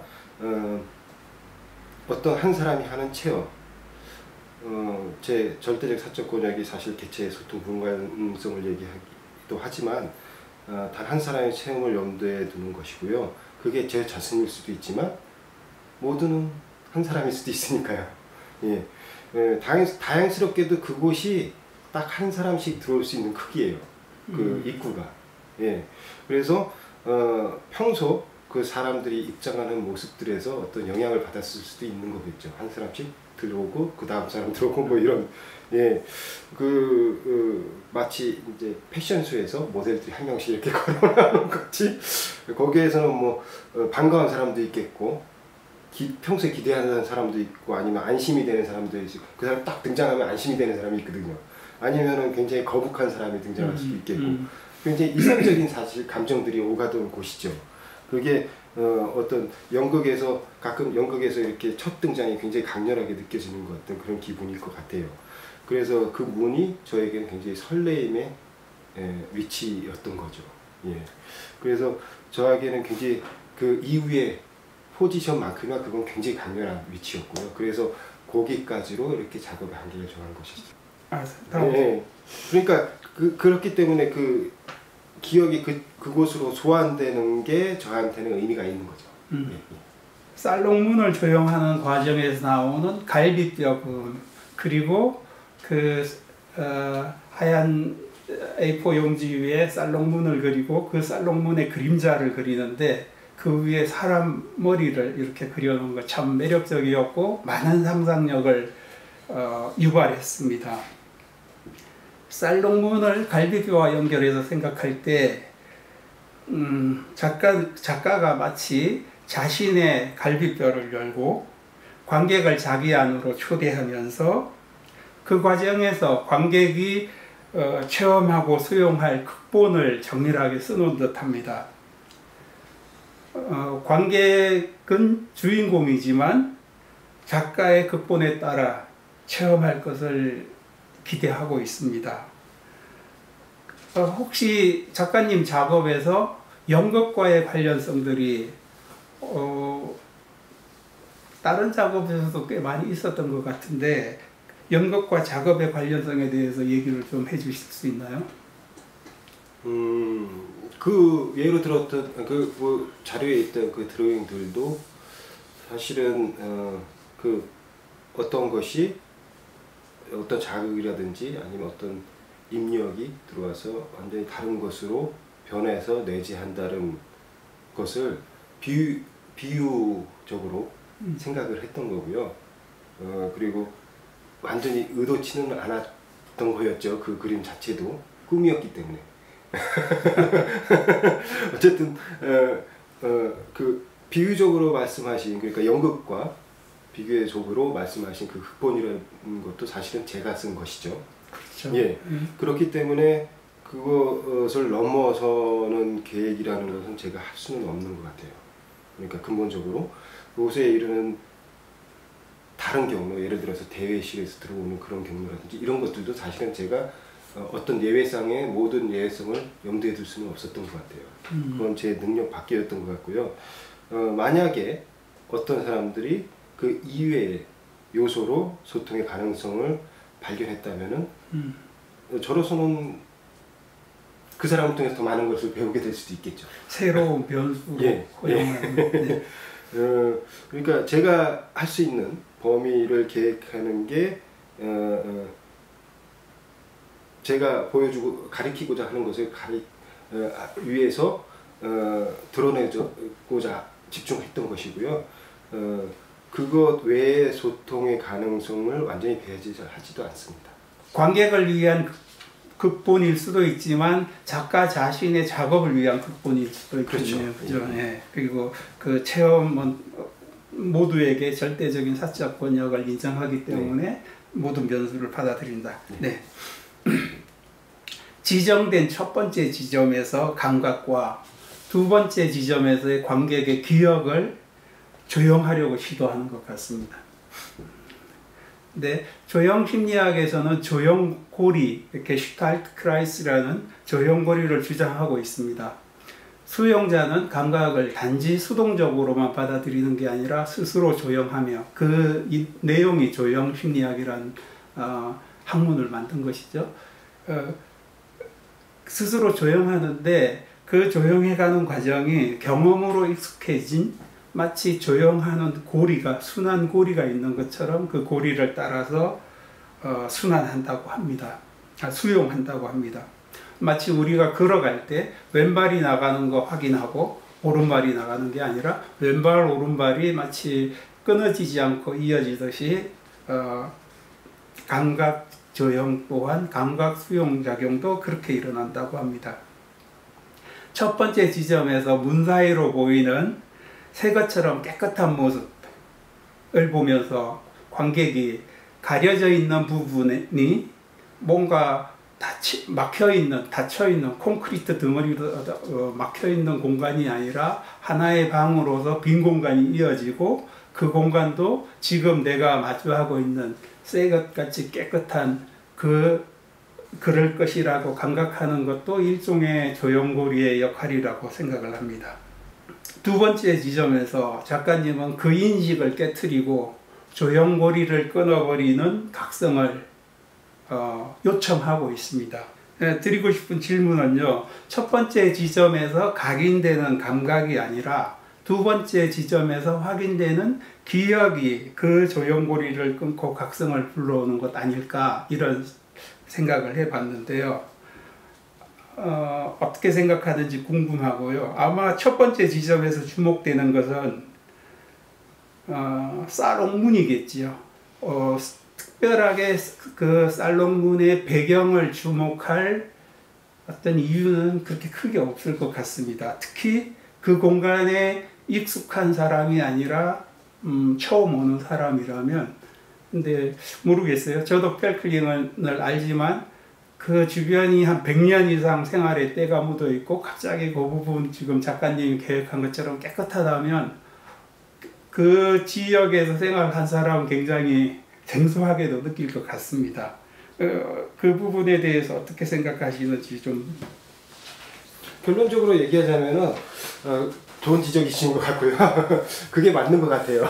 어떤 한 사람이 하는 체험, 제 절대적 사적 권역이 사실 개체의 소통 불가능성을 얘기하기도 하지만 단 한 사람의 체험을 염두에 두는 것이고요. 그게 제 자신일 수도 있지만 모두는 한 사람일 수도 있으니까요. 예. 다양스럽게도 그곳이 딱 한 사람씩 들어올 수 있는 크기예요. 그 입구가. 예. 그래서 평소 그 사람들이 입장하는 모습들에서 어떤 영향을 받았을 수도 있는 거겠죠. 한 사람씩 들어오고 그 다음 사람 들어오고 뭐 이런. 예. 마치 이제 패션쇼에서 모델들이 한 명씩 이렇게 걸어나오는 것 같이 거기에서는 뭐 반가운 사람도 있겠고, 평소에 기대하는 사람도 있고, 아니면 안심이 되는 사람도 있고, 그 사람 딱 등장하면 안심이 되는 사람이 있거든요. 아니면은 굉장히 거북한 사람이 등장할 수도 있겠고, 굉장히 이상적인 사실 감정들이 오가던 곳이죠. 그게 어떤 가끔 연극에서 이렇게 첫 등장이 굉장히 강렬하게 느껴지는 것 같은 그런 기분일 것 같아요. 그래서 그 문이 저에게는 굉장히 설레임의 위치였던 거죠. 예. 그래서 저에게는 굉장히 그 이후에 포지션만큼이나 그건 굉장히 강렬한 위치였고요. 그래서 거기까지로 이렇게 작업의 한계를 정한 것이죠. 네. 그러니까 그렇기 때문에 그 기억이 그곳으로 소환되는 게 저한테는 의미가 있는 거죠. 예, 예. 쌀롱문을 조형하는 과정에서 나오는 갈비뼈 그리고 그 하얀 A4 용지 위에 쌀롱문을 그리고 그 쌀롱문의 그림자를 그리는데 그 위에 사람 머리를 이렇게 그려놓은 거 참 매력적이었고 많은 상상력을 유발했습니다. 쌀롱문을 갈비뼈와 연결해서 생각할 때 작가가 마치 자신의 갈비뼈를 열고 관객을 자기 안으로 초대하면서 그 과정에서 관객이 체험하고 수용할 극본을 정밀하게 써놓은 듯합니다. 관객은 주인공이지만 작가의 극본에 따라 체험할 것을 기대하고 있습니다. 혹시 작가님 작업에서 연극과의 관련성들이 다른 작업에서도 꽤 많이 있었던 것 같은데 연극과 작업의 관련성에 대해서 얘기를 좀 해주실 수 있나요? 그 예로 들었던 그 자료에 있던 그 드로잉들도 사실은 그 어떤 것이 어떤 자극이라든지 아니면 어떤 입력이 들어와서 완전히 다른 것으로 변해서 내재한다는 것을 비유적으로 생각을 했던 거고요. 그리고 완전히 의도치는 않았던 거였죠. 그 그림 자체도 꿈이었기 때문에. 어쨌든 그 비유적으로 말씀하신, 그러니까 연극과 비교적으로 말씀하신 그 극본이라는 것도 사실은 제가 쓴 것이죠. 그렇죠. 예. 그렇기 때문에 그것을 넘어서는 계획이라는 것은 제가 할 수는 없는 것 같아요. 그러니까 근본적으로 그곳에 이르는 다른 경로, 예를 들어서 대회실에서 들어오는 그런 경로라든지 이런 것들도 사실은 제가 어떤 예외상의 모든 예외성을 염두에 둘 수는 없었던 것 같아요. 그건 제 능력 밖이었던 것 같고요. 만약에 어떤 사람들이 그 이외의 요소로 소통의 가능성을 발견했다면은 저로서는 그 사람을 통해서 더 많은 것을 배우게 될 수도 있겠죠. 새로운 변수로 예, 허용하는. 예. 그러니까 제가 할 수 있는 범위를 계획하는 게 제가 보여주고 가리키고자 하는 것을 위해서 드러내고자 집중했던 것이고요. 그것 외의 소통의 가능성을 완전히 배제하지도 않습니다. 관객을 위한 극본일 수도 있지만 작가 자신의 작업을 위한 극본일 수도 있겠네요. 그렇죠. 예. 그리고 그 체험은 모두에게 절대적인 사적 번역을 인정하기 때문에 모든 변수를 받아들인다. 네. 지정된 첫 번째 지점에서 감각과 두 번째 지점에서의 관객의 기억을 조형하려고 시도하는 것 같습니다. 근데 조형심리학에서는 조형고리, 게슈탈트크라이스라는 조형고리를 주장하고 있습니다. 수용자는 감각을 단지 수동적으로만 받아들이는 게 아니라 스스로 조형하며 그 내용이 조형심리학이라는 학문을 만든 것이죠. 스스로 조형하는데 그 조형해가는 과정이 경험으로 익숙해진 마치 조형하는 고리가 순환 고리가 있는 것처럼 그 고리를 따라서 순환한다고 합니다. 수용한다고 합니다. 마치 우리가 걸어갈 때 왼발이 나가는 거 확인하고 오른발이 나가는 게 아니라 왼발 오른발이 마치 끊어지지 않고 이어지듯이 감각 조형 또한 감각 수용 작용도 그렇게 일어난다고 합니다. 첫 번째 지점에서 문 사이로 보이는 새것처럼 깨끗한 모습을 보면서 관객이 가려져 있는 부분이 뭔가 닫혀있는 콘크리트 덩어리로 막혀있는 공간이 아니라 하나의 방으로서 빈 공간이 이어지고 그 공간도 지금 내가 마주하고 있는 새것같이 깨끗한 그럴 것이라고 감각하는 것도 일종의 조형고리의 역할이라고 생각을 합니다. 두 번째 지점에서 작가님은 그 인식을 깨트리고 조형고리를 끊어버리는 각성을 요청하고 있습니다. 드리고 싶은 질문은요, 첫 번째 지점에서 각인되는 감각이 아니라 두 번째 지점에서 확인되는 기억이 그 조형고리를 끊고 각성을 불러오는 것 아닐까, 이런 생각을 해봤는데요. 어떻게 생각하는지 궁금하고요. 아마 첫 번째 지점에서 주목되는 것은 살롱문이겠지요. 특별하게 그 살롱문의 배경을 주목할 어떤 이유는 그렇게 크게 없을 것 같습니다. 특히 그 공간에 익숙한 사람이 아니라 처음 오는 사람이라면, 근데 모르겠어요. 저도 펠클링을 알지만 그 주변이 한 100년 이상 생활의 때가 묻어 있고 갑자기 그 부분 지금 작가님이 계획한 것처럼 깨끗하다면 그 지역에서 생활한 사람은 굉장히 생소하게도 느낄 것 같습니다. 그 부분에 대해서 어떻게 생각하시는지 좀. 결론적으로 얘기하자면은 좋은 지적이신 것 같고요. 그게 맞는 것 같아요.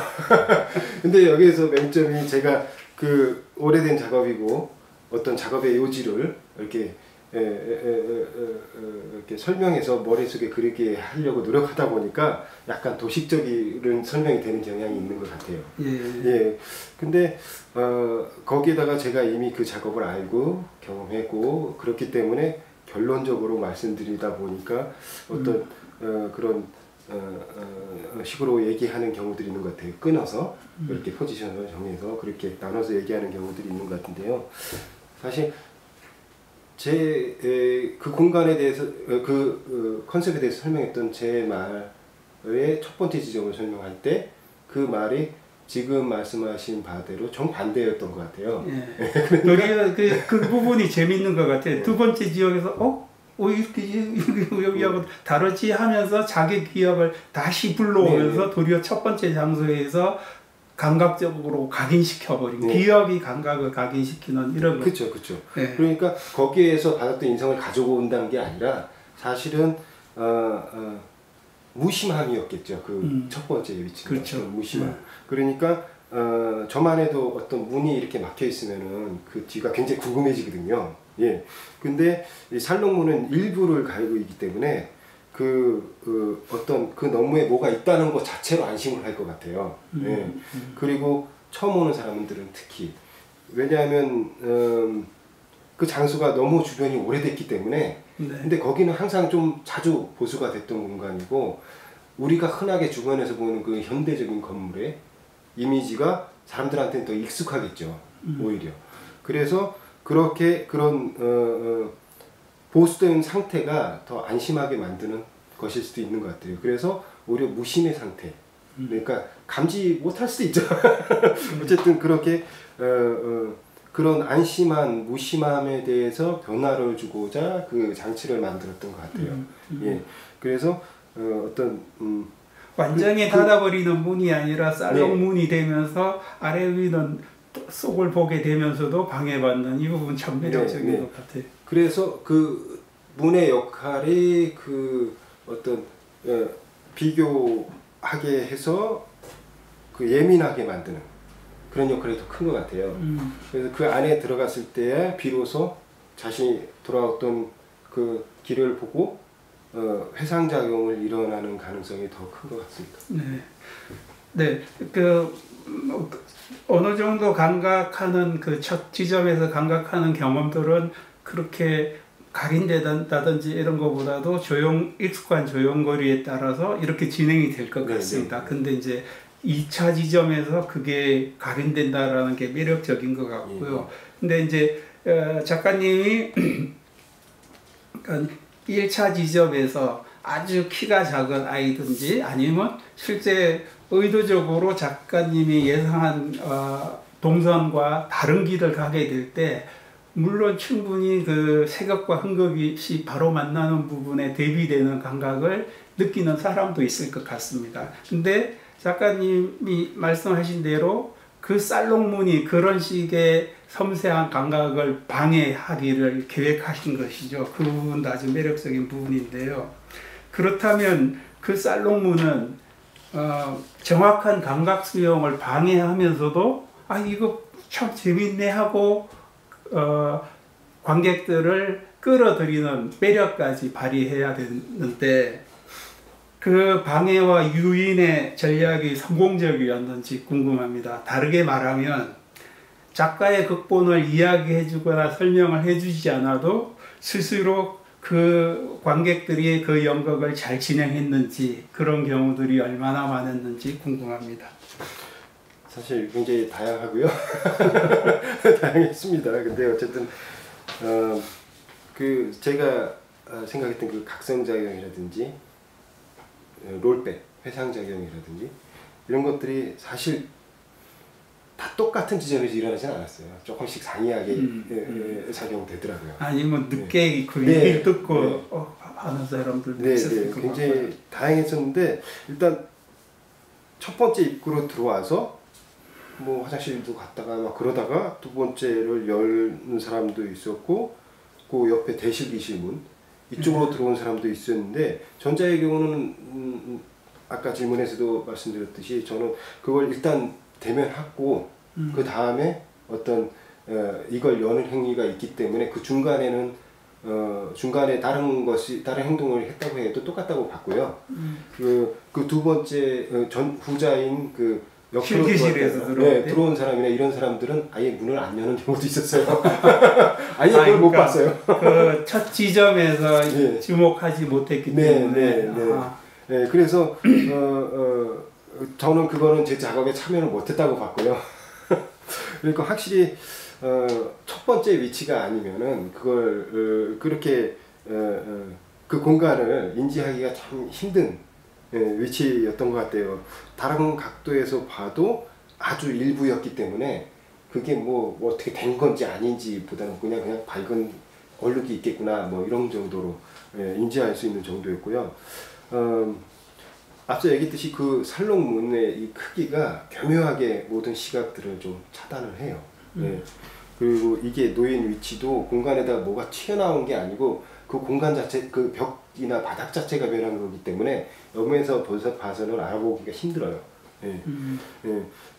근데 여기에서 맹점이 제가 그 오래된 작업이고 어떤 작업의 요지를 이렇게 이렇게 설명해서 머릿속에 그리게 하려고 노력하다 보니까 약간 도식적인 설명이 되는 경향이 있는 것 같아요. 예. 근데 거기에다가 제가 이미 그 작업을 알고 경험했고 그렇기 때문에 결론적으로 말씀드리다 보니까 어떤 그런 식으로 얘기하는 경우들이 있는 것 같아요. 끊어서 그렇게 포지션을 정해서 그렇게 나눠서 얘기하는 경우들이 있는 것 같은데요. 사실 그 공간에 대해서 그 컨셉에 대해서 설명했던 제 말의 첫 번째 지점을 설명할 때 그 말이 지금 말씀하신 바대로 정반대였던 것 같아요. 예. 그러니까 그 부분이 재밌는 것 같아요. 두 번째 지역에서 이렇게 여기하고 다르지 하면서 자기 기억을 다시 불러오면서 도리어 첫 번째 장소에서 감각적으로 각인시켜버리고 기억이 감각을 각인시키는 이런 그렇죠. 그러니까 거기에서 받았던 인상을 가지고 온다는 게 아니라 사실은 무심함이었겠죠. 그 첫 번째 위치가. 그렇죠. 무심함. 그러니까 저만 해도 어떤 문이 이렇게 막혀 있으면은 그 뒤가 굉장히 궁금해지거든요. 예. 근데 이 살롱문은 일부를 가리고 있기 때문에 어떤 그 너머에 뭐가 있다는 것 자체로 안심을 할 것 같아요. 예. 그리고 처음 오는 사람들은 특히 왜냐하면 그 장소가 너무 주변이 오래됐기 때문에 근데 거기는 항상 좀 자주 보수가 됐던 공간이고 우리가 흔하게 주변에서 보는 그 현대적인 건물의 이미지가 사람들한테는 더 익숙하겠죠. 오히려. 그래서 그렇게 그런 보수된 상태가 더 안심하게 만드는 것일 수도 있는 것 같아요. 그래서 오히려 무심의 상태. 그러니까 감지 못할 수도 있죠. 어쨌든 그렇게 그런 안심한 무심함에 대해서 변화를 주고자 그 장치를 만들었던 것 같아요. 예. 그래서 어떤 완전히 닫아버리는 문이 아니라 살롱문이 되면서 아래 위는 속을 보게 되면서도 방해받는 이 부분 참 매력적인 것 같아요. 그래서 그 문의 역할이 그 어떤 비교하게 해서 그 예민하게 만드는 그런 역할이 더 큰 것 같아요. 그래서 그 안에 들어갔을 때 비로소 자신이 돌아왔던 그 길을 보고 회상작용을 일어나는 가능성이 더 큰 것 같습니다. 네. 어느 정도 감각하는 그 첫 지점에서 감각하는 경험들은 그렇게 각인된다든지 이런 것보다도 익숙한 조용거리에 따라서 이렇게 진행이 될 것 같습니다. 근데 이제 2차 지점에서 그게 각인된다라는 게 매력적인 것 같고요. 근데 이제 작가님이 1차 지점에서 아주 키가 작은 아이든지 아니면 실제 의도적으로 작가님이 예상한 동선과 다른 길을 가게 될 때 물론 충분히 그 색업과 흔적이 바로 만나는 부분에 대비되는 감각을 느끼는 사람도 있을 것 같습니다. 근데 작가님이 말씀하신 대로 그 살롱문이 그런 식의 섬세한 감각을 방해하기를 계획하신 것이죠. 그 부분도 아주 매력적인 부분인데요. 그렇다면 그 살롱문은 정확한 감각 수용을 방해하면서도 이거 참 재밌네 하고 관객들을 끌어들이는 매력까지 발휘해야 되는데 그 방해와 유인의 전략이 성공적이었는지 궁금합니다. 다르게 말하면 작가의 극본을 이야기해 주거나 설명을 해 주지 않아도 스스로 그 관객들이 그 연극을 잘 진행했는지 그런 경우들이 얼마나 많았는지 궁금합니다. 사실 굉장히 다양하고요. 다양했습니다. 근데 어쨌든 그 제가 생각했던 그 각성작용이라든지 롤백, 회상작용이라든지 이런 것들이 사실 다 똑같은 지점에서 일어나지는 않았어요. 조금씩 상이하게 작용되더라고요. 아니면 늦게 그 얘기를 듣고 하는 사람들도 있었을 것 굉장히 같고요. 다양했었는데 일단 첫 번째 입구로 들어와서 뭐 화장실도 갔다가 막 그러다가 두 번째를 여는 사람도 있었고 그 옆에 대실기실문 이쪽으로 들어온 사람도 있었는데 전자의 경우는 아까 질문에서도 말씀드렸듯이 저는 그걸 일단 대면하고 그 다음에 어떤 이걸 여는 행위가 있기 때문에 그 중간에는 중간에 다른 행동을 했다고 해도 똑같다고 봤고요. 그 두 번째 후자인 그 옆으로 들어온 사람이나 이런 사람들은 아예 문을 안 여는 경우도 있었어요. 아예 그걸 못 봤어요. 그 첫 지점에서 주목하지 못했기 때문에. 네, 그래서 저는 그거는 제 작업에 참여를 못했다고 봤고요. 그러니까 확실히 첫 번째 위치가 아니면은 그걸 그렇게 그 공간을 인지하기가 참 힘든 위치였던 것 같아요. 다른 각도에서 봐도 아주 일부였기 때문에 그게 뭐 어떻게 된 건지 아닌지 보다는 그냥 밝은 얼룩이 있겠구나 뭐 이런 정도로 인지할 수 있는 정도였고요. 앞서 얘기했듯이 그 살롱문의 이 크기가 교묘하게 모든 시각들을 좀 차단을 해요. 그리고 이게 놓인 위치도 공간에다가 뭐가 튀어나온 게 아니고 그 공간 자체, 그 벽이나 바닥 자체가 변한 거기 때문에 옆에서 봐서는 알아보기가 힘들어요.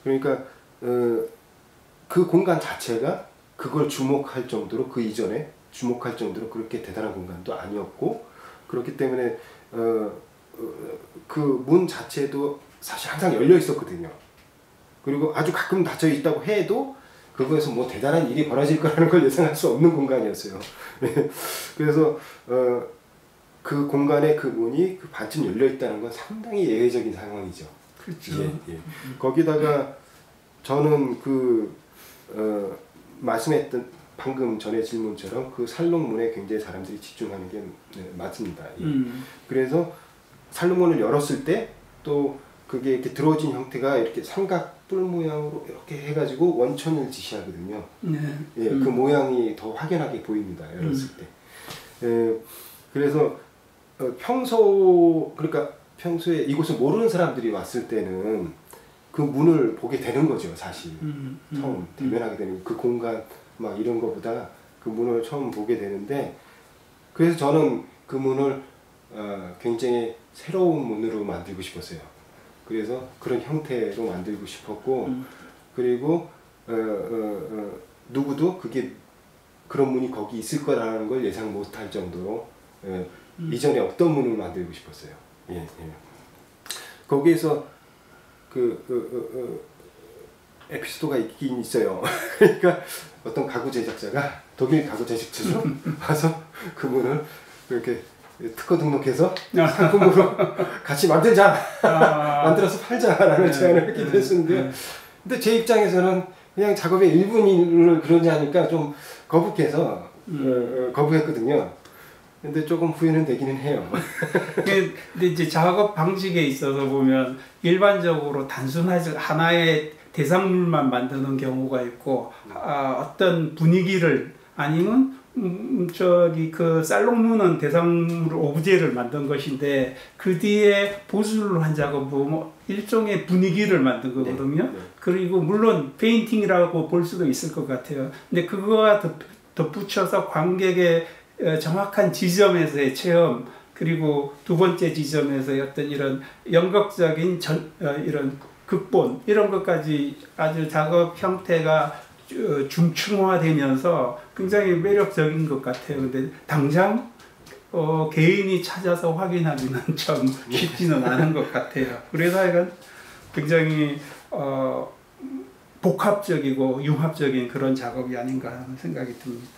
그러니까 그 공간 자체가 그걸 주목할 정도로, 그 이전에 주목할 정도로 그렇게 대단한 공간도 아니었고, 그렇기 때문에 그 문 자체도 사실 항상 열려 있었거든요. 그리고 아주 가끔 닫혀 있다고 해도 그거에서 뭐 대단한 일이 벌어질 거라는 걸 예상할 수 없는 공간이었어요. 그래서 그 공간에 그 문이 그 반쯤 열려 있다는 건 상당히 예외적인 상황이죠. 그렇죠. 예. 거기다가 저는 말씀했던 방금 전에 질문처럼 그 살롱문에 굉장히 사람들이 집중하는 게 맞습니다. 그래서 살롱문을 열었을 때 또 그게 이렇게 들어진 형태가 이렇게 삼각뿔 모양으로 이렇게 해가지고 원천을 지시하거든요. 그 모양이 더 확연하게 보입니다. 열었을 때. 그래서 그러니까 평소에 이곳을 모르는 사람들이 왔을 때는 그 문을 보게 되는 거죠, 사실. 처음 대면하게 되는 그 공간 막 이런 거보다 그 문을 처음 보게 되는데, 그래서 저는 그 문을 굉장히 새로운 문으로 만들고 싶었어요. 그래서 그런 형태로 만들고 싶었고, 그리고 누구도 그런 문이 거기 있을 거라는 걸 예상 못할 정도로 이전에 어떤 문을 만들고 싶었어요. 거기에서 에피소드가 있긴 있어요. 그러니까 어떤 가구 제작자가, 독일 가구 제작자로 와서 그 문을 이렇게 특허 등록해서 상품으로 같이 만들자, 만들어서 팔자라는 제안을 했기도 했었는데요. 근데 제 입장에서는 그냥 작업의 일부를 그러지 하니까 좀 거북해서 거부했거든요. 근데 조금 후회는 되기는 해요. 근데 이제 작업 방식에 있어서 보면 일반적으로 단순하지 하나의 대상물만 만드는 경우가 있고, 어떤 분위기를 아니면 그 살롱문은 대상물 오브제를 만든 것인데 그 뒤에 보수를 한 작업은 뭐 일종의 분위기를 만든 거거든요. 그리고 물론 페인팅이라고 볼 수도 있을 것 같아요. 근데 그거와 덧붙여서 관객의 정확한 지점에서의 체험, 그리고 두 번째 지점에서의 어떤 이런 연극적인 이런 극본, 이런 것까지 아주 작업 형태가 중층화되면서 굉장히 매력적인 것 같아요. 근데 당장 개인이 찾아서 확인하기는 참 쉽지는 않은 것 같아요. 그래서 이건 굉장히 복합적이고 융합적인 그런 작업이 아닌가 하는 생각이 듭니다.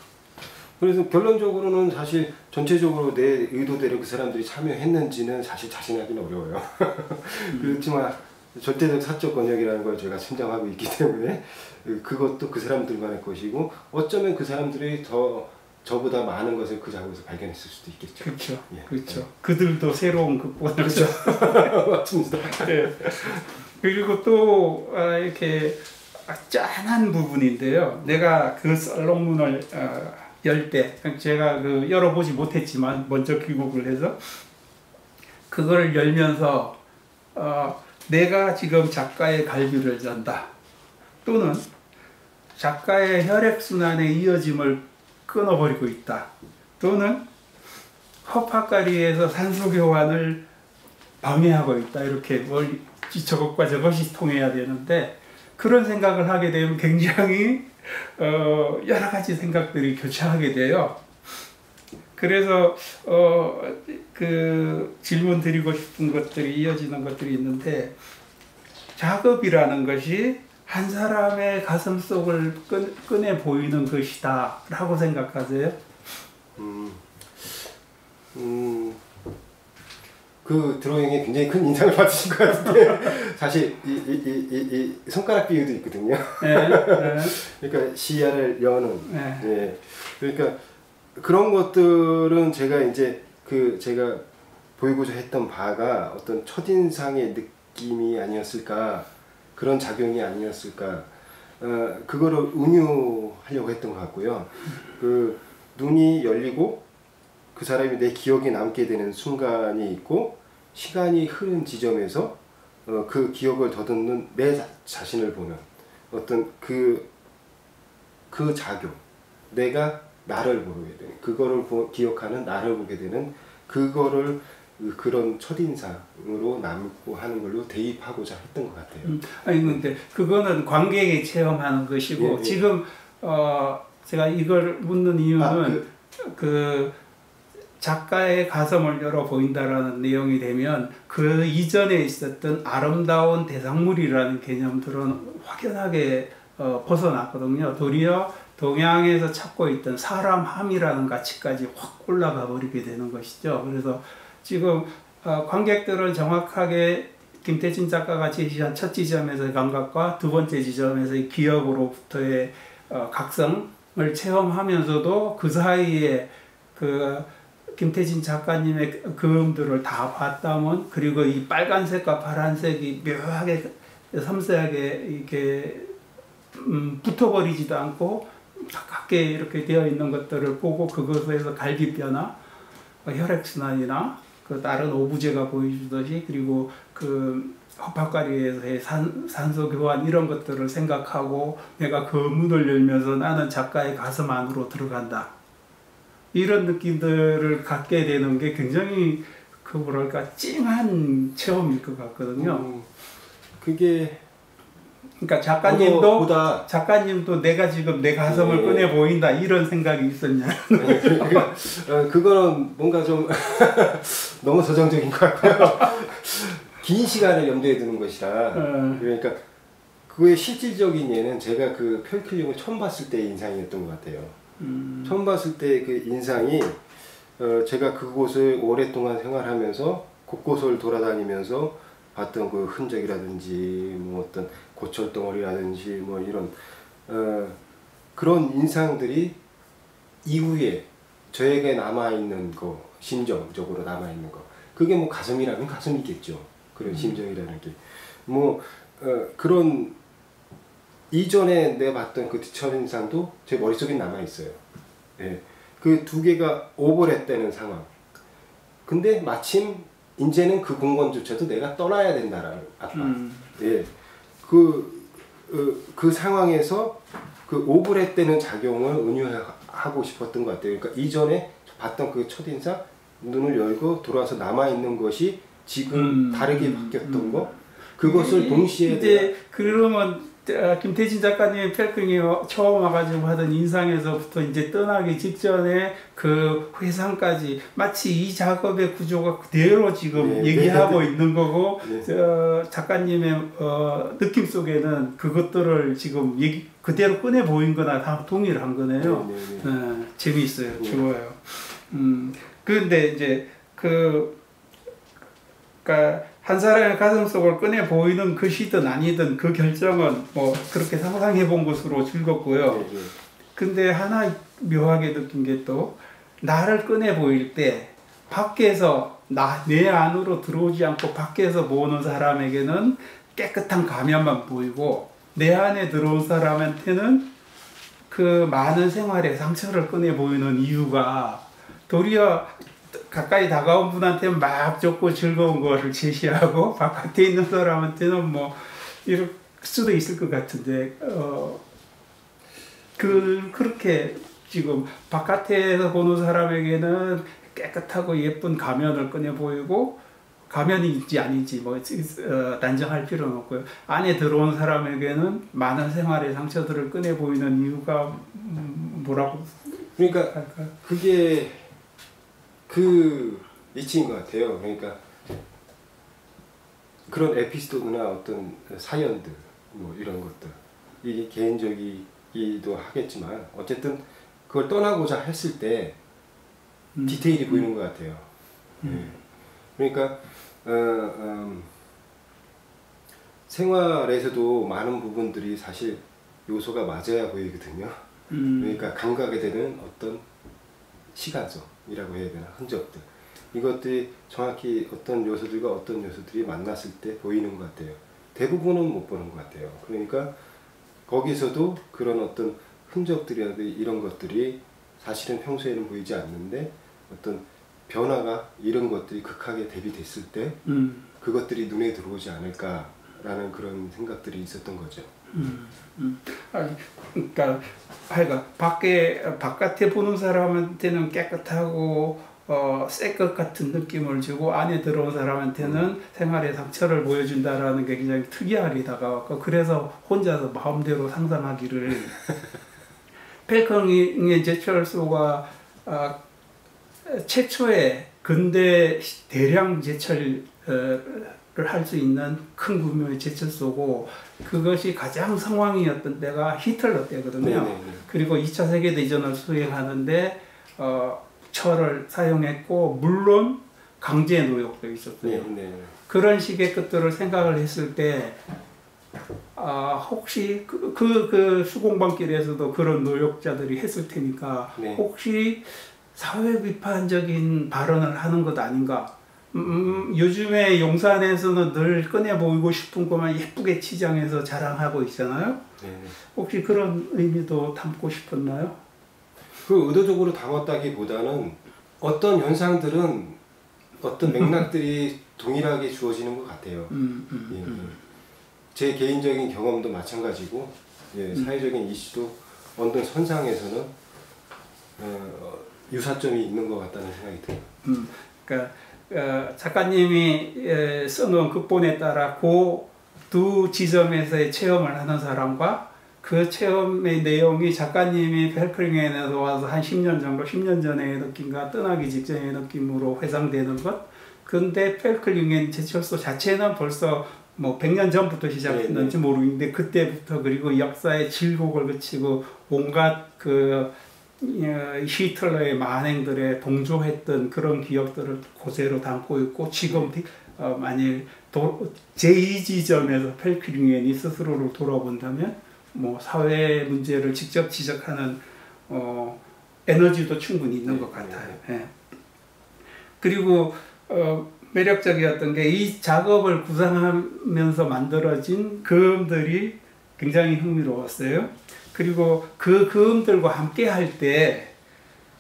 그래서 결론적으로는 사실 전체적으로 내 의도대로 그 사람들이 참여했는지는 사실 자신하기는 어려워요. 그렇지만 절대적 사적 권역이라는 걸 제가 신장하고 있기 때문에 그것도 그 사람들만의 것이고, 어쩌면 그 사람들이 저보다 많은 것을 그 작업에서 발견했을 수도 있겠죠. 그렇죠. 그렇죠. 그들도 새로운 극본을. 그렇죠. 맞습니다. 네. 그리고 또 이렇게 짠한 부분인데요. 내가 그 살롱문을 열 때, 제가 열어보지 못했지만 먼저 귀국을 해서 그걸 열면서 내가 지금 작가의 갈비를 잔다, 또는 작가의 혈액순환의 이어짐을 끊어버리고 있다, 또는 허파가리에서 산소교환을 방해하고 있다, 이렇게 저것과 저것이 통해야 되는데, 그런 생각을 하게 되면 굉장히 여러 가지 생각들이 교차하게 돼요. 그래서 그 질문 드리고 싶은 것들이 이어지는 것들이 있는데, 작업이라는 것이 한 사람의 가슴 속을 꺼내 보이는 것이다 라고 생각하세요? 그 드로잉에 굉장히 큰 인상을 받으신 것 같은데 사실 이 손가락 비유도 있거든요. 그러니까 시야를 여는. 그러니까 그런 것들은 제가 이제 제가 보이고자 했던 바가 어떤 첫인상의 느낌이 아니었을까 그런 작용이 아니었을까. 그거를 은유하려고 했던 것 같고요. 그 눈이 열리고 그 사람이 내 기억에 남게 되는 순간이 있고, 시간이 흐른 지점에서 그 기억을 더듬는 내 자신을 보는 어떤 그 작용, 내가 나를 보게 되는, 그거를 기억하는 나를 보게 되는, 그거를 그런 첫인상으로 남고 하는 걸로 대입하고자 했던 것 같아요. 아니 근데 그거는 관객이 체험하는 것이고, 예. 지금 제가 이걸 묻는 이유는 그 작가의 가슴을 열어 보인다라는 내용이 되면 그 이전에 있었던 아름다운 대상물이라는 개념들은 확연하게 벗어났거든요. 도리어 동양에서 찾고 있던 사람함이라는 가치까지 확 올라가 버리게 되는 것이죠. 그래서 지금 관객들은 정확하게 김태진 작가가 제시한 첫 지점에서의 감각과 두 번째 지점에서의 기억으로부터의 각성을 체험하면서도 그 사이에 그 김태진 작가님의 그음들을 다 봤다면, 그리고 이 빨간색과 파란색이 묘하게 섬세하게 이렇게 붙어버리지도 않고 가깝게 이렇게 되어 있는 것들을 보고 그것에서 갈비뼈나 혈액순환이나 그 다른 오부제가 보여주듯이, 그리고 그 허파가리에서의 산소 교환 이런 것들을 생각하고 내가 그 문을 열면서 나는 작가의 가슴 안으로 들어간다, 이런 느낌들을 갖게 되는 게 굉장히 그 뭐랄까 찡한 체험일 것 같거든요. 그게 그러니까 작가님도 내가 지금 내 가슴을 꺼내 보인다 이런 생각이 있었냐? 그거는 뭔가 좀 너무 서정적인 것 같고요. 긴 시간을 염두에 두는 것이라. 그러니까 그의 실질적인 예는 제가 그 펼클링을 처음 봤을 때의 인상이었던 것 같아요. 처음 봤을 때 그 인상이 제가 그곳을 오랫동안 생활하면서 곳곳을 돌아다니면서 봤던 그 흔적이라든지 뭐 어떤 고철덩어리라든지 뭐 이런 그런 인상들이 이후에 저에게 남아있는 거, 심정적으로 남아있는 거, 그게 뭐 가슴이라면 가슴이겠죠. 그런 심정이라는 게 뭐 그런 이전에 내가 봤던 그 첫인상도 제 머릿속에 남아있어요. 예. 그 두 개가 오버랩되는 상황. 근데 마침 이제는 그 공간조차도 내가 떠나야 된다라는 아빠. 예. 그 상황에서 그 오버랩되는 작용을 은유하고 싶었던 것 같아요. 그러니까 이전에 봤던 그 첫인상, 눈을 열고 돌아와서 남아있는 것이 지금 다르게 바뀌었던 거, 그것을 동시에 이제 그러면 김태진 작가님의 펠킹이 처음 와가지고 하던 인상에서부터 이제 떠나기 직전에 그 회상까지 마치 이 작업의 구조가 그대로 지금 얘기하고 있는 거고, 작가님의 느낌 속에는 그것들을 지금 그대로 꺼내 보인 거나 다 동일한 거네요. 재미있어요. 좋아요. 그런데 이제 그러니까 한 사람의 가슴속을 꺼내 보이는 것이든 아니든 그 결정은 뭐 그렇게 상상해 본 것으로 즐겁고요. 근데 하나 묘하게 느낀 게 또 나를 꺼내 보일 때 밖에서 내 안으로 들어오지 않고 밖에서 보는 사람에게는 깨끗한 가면만 보이고, 내 안에 들어온 사람한테는 그 많은 생활의 상처를 꺼내 보이는 이유가 도리어 가까이 다가온 분한테 막 좋고 즐거운 거를 제시하고 바깥에 있는 사람한테는 뭐 이럴 수도 있을 것 같은데 그렇게 지금 바깥에서 보는 사람에게는 깨끗하고 예쁜 가면을 꺼내 보이고, 가면인지 아닌지 뭐 단정할 필요는 없고요. 안에 들어온 사람에게는 많은 생활의 상처들을 꺼내 보이는 이유가 뭐라고? 그러니까 할까요? 그게 그 이치인 것 같아요. 그러니까 그런 에피소드나 어떤 사연들 뭐 이런 것들, 이게 개인적이기도 하겠지만 어쨌든 그걸 떠나고자 했을 때 디테일이 보이는 것 같아요. 그러니까 생활에서도 많은 부분들이 사실 요소가 맞아야 보이거든요. 그러니까 감각에 되는 어떤 시간성이라고 해야 되나, 흔적들, 이것들이 정확히 어떤 요소들과 어떤 요소들이 만났을 때 보이는 것 같아요. 대부분은 못 보는 것 같아요. 그러니까 거기서도 그런 어떤 흔적들이라든지 이런 것들이 사실은 평소에는 보이지 않는데 어떤 변화가 이런 것들이 극하게 대비됐을 때 그것들이 눈에 들어오지 않을까라는 그런 생각들이 있었던 거죠. 아니, 그러니까 하여간 바깥에 보는 사람한테는 깨끗하고 새 것 같은 느낌을 주고 안에 들어온 사람한테는 생활의 상처를 보여준다라는 게 굉장히 특이하게 다가왔고 그래서 혼자서 마음대로 상상하기를 펠커링의 제철소가 최초의 근대 대량 제철을 할 수 있는 큰 규모의 제철소고 그것이 가장 성황이었던 때가 히틀러 때거든요. 네네네. 그리고 2차 세계대전을 수행하는데 철을 사용했고 물론 강제 노역도 있었어요. 네. 그런 식의 것들을 생각을 했을 때 혹시 그 수공방길에서도 그런 노역자들이 했을 테니까 네. 혹시 사회 비판적인 발언을 하는 것 아닌가? 요즘에 용산에서는 늘 꺼내 보이고 싶은 것만 예쁘게 치장해서 자랑하고 있잖아요. 네. 혹시 그런 의미도 담고 싶었나요? 그 의도적으로 담았다기보다는 어떤 현상들은 어떤 맥락들이 동일하게 주어지는 것 같아요. 예. 제 개인적인 경험도 마찬가지고 예, 사회적인 이슈도 어떤 선상에서는 유사점이 있는 것 같다는 생각이 들어요. 그러니까 작가님이 써놓은 극본에 따라 그 두 지점에서의 체험을 하는 사람과 그 체험의 내용이 작가님이 펠크링엔에서 와서 한 10년 정도, 10년 전의 느낌과 떠나기 직전의 느낌으로 회상되는 것. 근데 펠크링엔 제철소 자체는 벌써 뭐 100년 전부터 시작했는지 모르겠는데 그때부터 그리고 역사의 질곡을 거치고 온갖 그 히틀러의 만행들에 동조했던 그런 기억들을 그대로 담고 있고 지금 만일 제2지점에서 펠크링엔이 스스로를 돌아본다면 뭐 사회 문제를 직접 지적하는 에너지도 충분히 있는 것 같아요. 예. 그리고 매력적이었던 게 이 작업을 구상하면서 만들어진 그음들이 굉장히 흥미로웠어요. 그리고 그 그음들과 함께 할 때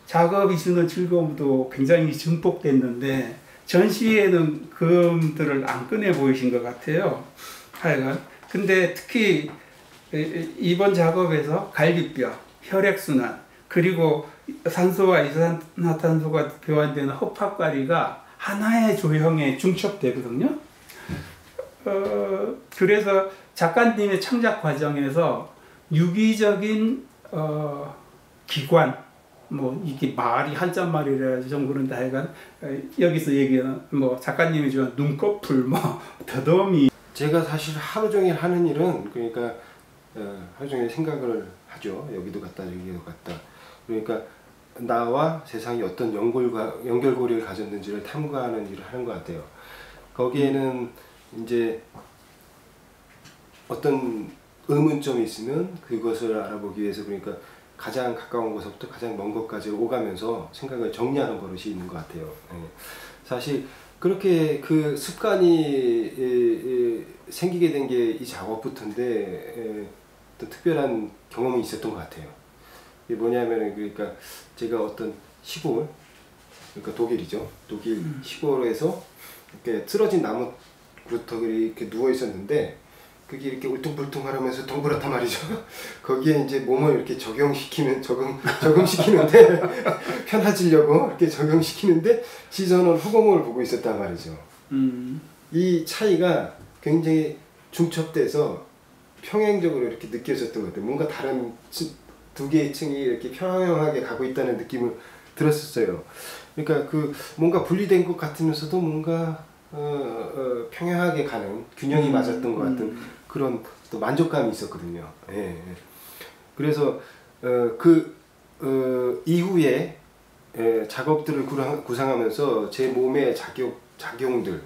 작업이 주는 즐거움도 굉장히 증폭됐는데 전시에는 그음들을 안 꺼내 보이신 것 같아요. 하여간 근데 특히 이번 작업에서 갈비뼈, 혈액순환, 그리고 산소와 이산화탄소가 교환되는 허팝가리가 하나의 조형에 중첩되거든요. 그래서 작가님의 창작 과정에서 유기적인 기관, 뭐 이게 말이 한자말이라 좀 그런데 하여간 여기서 얘기하는 뭐 작가님이 좋아하는 눈꺼풀, 뭐 더더미. 제가 사실 하루 종일 하는 일은 그러니까 하루 종일 생각을 하죠. 여기도 갔다 여기도 갔다. 그러니까 나와 세상이 어떤 연결고리를 가졌는지를 탐구하는 일을 하는 것 같아요. 거기에는 이제 어떤 의문점이 있으면 그것을 알아보기 위해서 그러니까 가장 가까운 곳부터 가장 먼 곳까지 오가면서 생각을 정리하는 버릇이 있는 것 같아요. 예. 사실 그렇게 그 습관이 생기게 된 게 이 작업부터인데 또 특별한 경험이 있었던 것 같아요. 이게 뭐냐면 그러니까 제가 어떤 시골, 그러니까 독일이죠. 독일 시골에서 이렇게 쓰러진 나무 그루터들이 이렇게 누워 있었는데 그게 이렇게 울퉁불퉁하면서 동그랗단 말이죠. 거기에 이제 몸을 이렇게 적용시키는데 편해지려고 이렇게 적용시키는데 시선은 허공을 보고 있었단 말이죠. 이 차이가 굉장히 중첩돼서 평행적으로 이렇게 느껴졌던 것 같아요. 뭔가 다른 두 개의 층이 이렇게 평행하게 가고 있다는 느낌을 들었었어요. 그러니까 그 뭔가 분리된 것 같으면서도 뭔가 평행하게 가는 균형이 맞았던 것 같은 그런 또 만족감이 있었거든요. 예. 그래서 이후에 작업들을 구상하면서 제 몸의 작용들을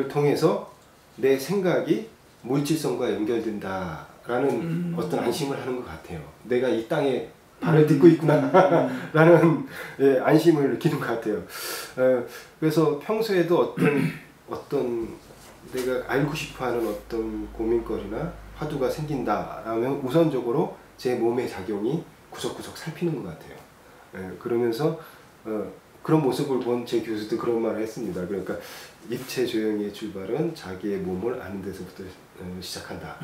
통해서 내 생각이 물질성과 연결된다라는 어떤 안심을 하는 것 같아요. 내가 이 땅에 발을 딛고 있구나 라는 안심을 느끼는 것 같아요. 그래서 평소에도 어떤 내가 알고 싶어하는 어떤 고민거리나 화두가 생긴다라면 우선적으로 제 몸의 작용이 구석구석 살피는 것 같아요. 예, 그러면서 그런 모습을 본 제 교수도 그런 말을 했습니다. 그러니까 입체 조형의 출발은 자기의 몸을 아는 데서부터 시작한다.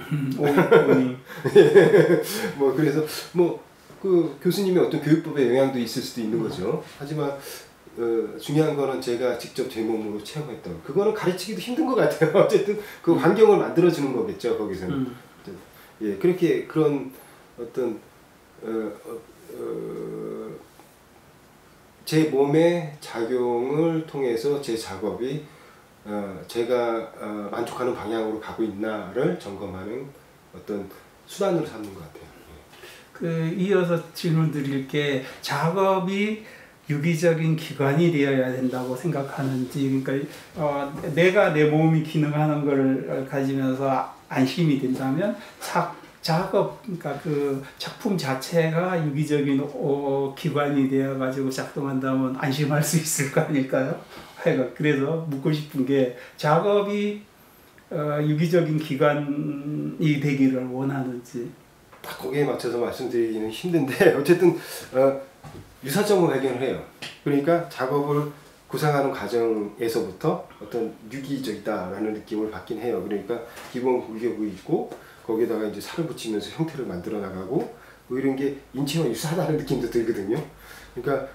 뭐 그래서 뭐 그 교수님의 어떤 교육법의 영향도 있을 수도 있는 거죠. 하지만 중요한 거는 제가 직접 제 몸으로 체험했던 그거는 가르치기도 힘든 것 같아요. 어쨌든 그 환경을 만들어주는 거겠죠 거기서는. 예, 그렇게 그런 어떤 제 몸의 작용을 통해서 제 작업이 제가 만족하는 방향으로 가고 있나를 점검하는 어떤 수단으로 삼는 것 같아요. 이어서 질문 드릴 게 작업이 유기적인 기관이 되어야 된다고 생각하는지, 그러니까 내가 내 몸이 기능하는 걸 가지면서 안심이 된다면 작업, 그러니까 그 작품 자체가 유기적인 기관이 되어 가지고 작동한다면 안심할 수 있을 거 아닐까요? 그래서 묻고 싶은 게 작업이 유기적인 기관이 되기를 원하는지. 딱 거기에 맞춰서 말씀드리기는 힘든데 어쨌든 유사점을 발견을 해요. 그러니까 작업을 구상하는 과정에서부터 어떤 유기적이다라는 느낌을 받긴 해요. 그러니까 기본 골격이 있고 거기에다가 이제 살을 붙이면서 형태를 만들어 나가고 뭐 이런 게 인체와 유사하다는 느낌도 들거든요. 그러니까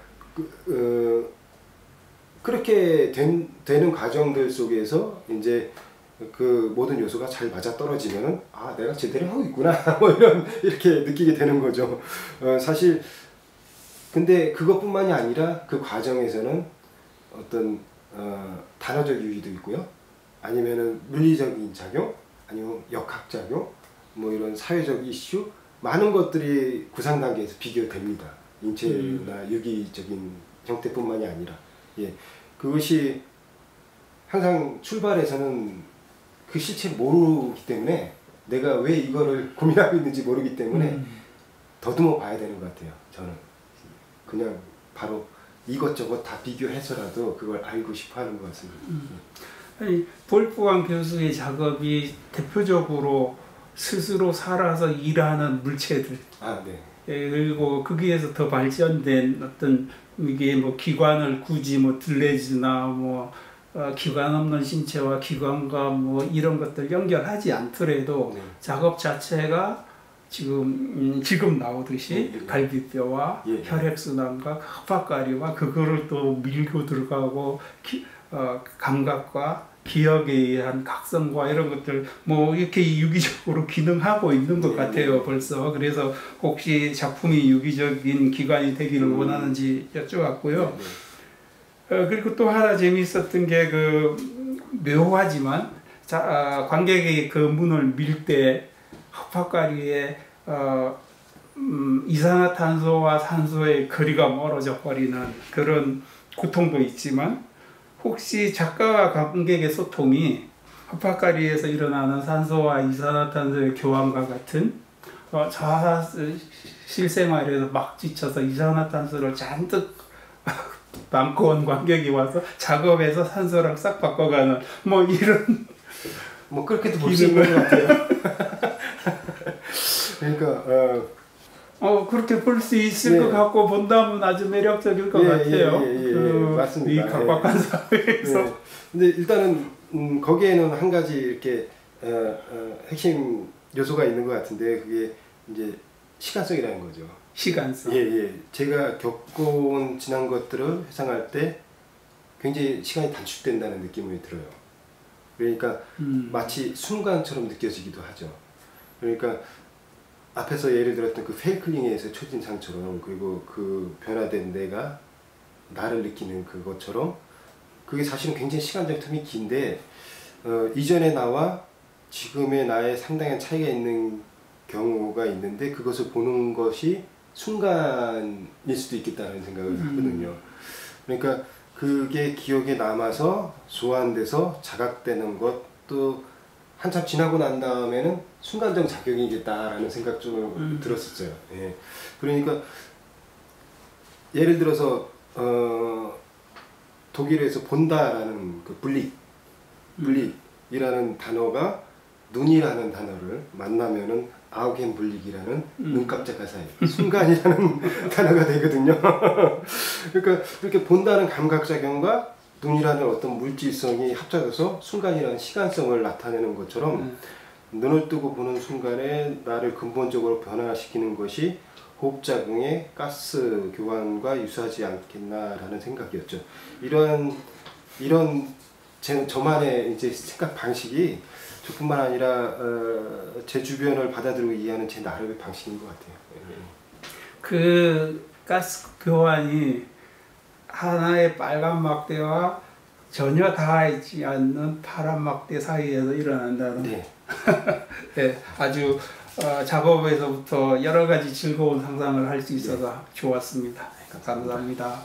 그렇게 되는 과정들 속에서 이제 그 모든 요소가 잘 맞아 떨어지면은 아 내가 제대로 하고 있구나 뭐 이렇게 느끼게 되는 거죠. 사실 근데 그것뿐만이 아니라 그 과정에서는 어떤 단어적 유희도 있고요. 아니면은 물리적인 작용, 아니면 역학작용, 뭐 이런 사회적 이슈 많은 것들이 구상 단계에서 비교됩니다. 인체나 유기적인 형태뿐만이 아니라 예 그것이 항상 출발에서는 그 실체를 모르기 때문에 내가 왜 이거를 고민하고 있는지 모르기 때문에 더듬어 봐야 되는 것 같아요. 저는 그냥 바로 이것저것 다 비교해서라도 그걸 알고 싶어 하는 것 같습니다. 아니, 볼프강 교수의 작업이 대표적으로 스스로 살아서 일하는 물체들. 아, 네. 그리고 거기에서 더 발전된 어떤 이게 뭐 기관을 굳이 뭐 들레즈나 뭐 기관 없는 신체와 기관과 뭐 이런 것들 연결하지 않더라도 네. 작업 자체가 지금 나오듯이 갈비뼈와 혈액순환과 흡합가리와 그거를 또 밀고 들어가고 감각과 기억에 의한 각성과 이런 것들 뭐 이렇게 유기적으로 기능하고 있는 것 같아요 벌써. 그래서 혹시 작품이 유기적인 기관이 되기를 원하는지 여쭤봤고요. 그리고 또 하나 재미있었던 게 묘하지만 관객이 그 문을 밀 때 흡합가리에 이산화탄소와 산소의 거리가 멀어져 버리는 그런 고통도 있지만 혹시 작가와 관객의 소통이 흡합가리에서 일어나는 산소와 이산화탄소의 교환과 같은 실생활에서 막 지쳐서 이산화탄소를 잔뜩 많고 온 관객이 와서 작업에서 산소랑 싹 바꿔가는 뭐 이런 뭐 그렇게도 볼 수 있는 것 같아요. 그러니까 그렇게 볼 수 있을 것 같고 본다면 아주 매력적일 것 같아요. 맞습니다. 이 각박한 사회에서. 근데 일단은 거기에는 한 가지 이렇게 핵심 요소가 있는 것 같은데 그게 이제 시간성이라는 거죠. 시간성. 제가 겪어온 지난 것들을 회상할 때 굉장히 시간이 단축된다는 느낌이 들어요. 그러니까 마치 순간처럼 느껴지기도 하죠. 그러니까 앞에서 예를 들었던 그 페이클링에서 초진상처럼 그리고 그 변화된 내가 나를 느끼는 그것처럼 그게 사실은 굉장히 시간적 텀이 긴데 이전의 나와 지금의 나의 상당한 차이가 있는 경우가 있는데 그것을 보는 것이 순간일 수도 있겠다는 생각을 하거든요. 그러니까 그게 기억에 남아서 소환돼서 자각되는 것도 한참 지나고 난 다음에는 순간적 작용이겠다라는 생각 좀 들었었어요. 예. 그러니까 예를 들어서 독일에서 본다라는 그 분리 이라는 단어가 눈이라는 단어를 만나면은 아우겐블릭이라는 눈깜짝할 사이 순간이라는 단어가 되거든요. 그러니까 이렇게 본다는 감각작용과 눈이라는 어떤 물질성이 합쳐져서 순간이라는 시간성을 나타내는 것처럼 눈을 뜨고 보는 순간에 나를 근본적으로 변화시키는 것이 호흡작용의 가스 교환과 유사하지 않겠나라는 생각이었죠. 이런 저만의 이제 생각 방식이 저뿐만 아니라 제 주변을 받아들이고 이해하는 제 나름의 방식인 것 같아요. 그 가스 교환이 하나의 빨간 막대와 전혀 닿지 않는 파란 막대 사이에서 일어난다는 네. 네, 아주 작업에서부터 여러 가지 즐거운 상상을 할 수 있어서 좋았습니다. 감사합니다.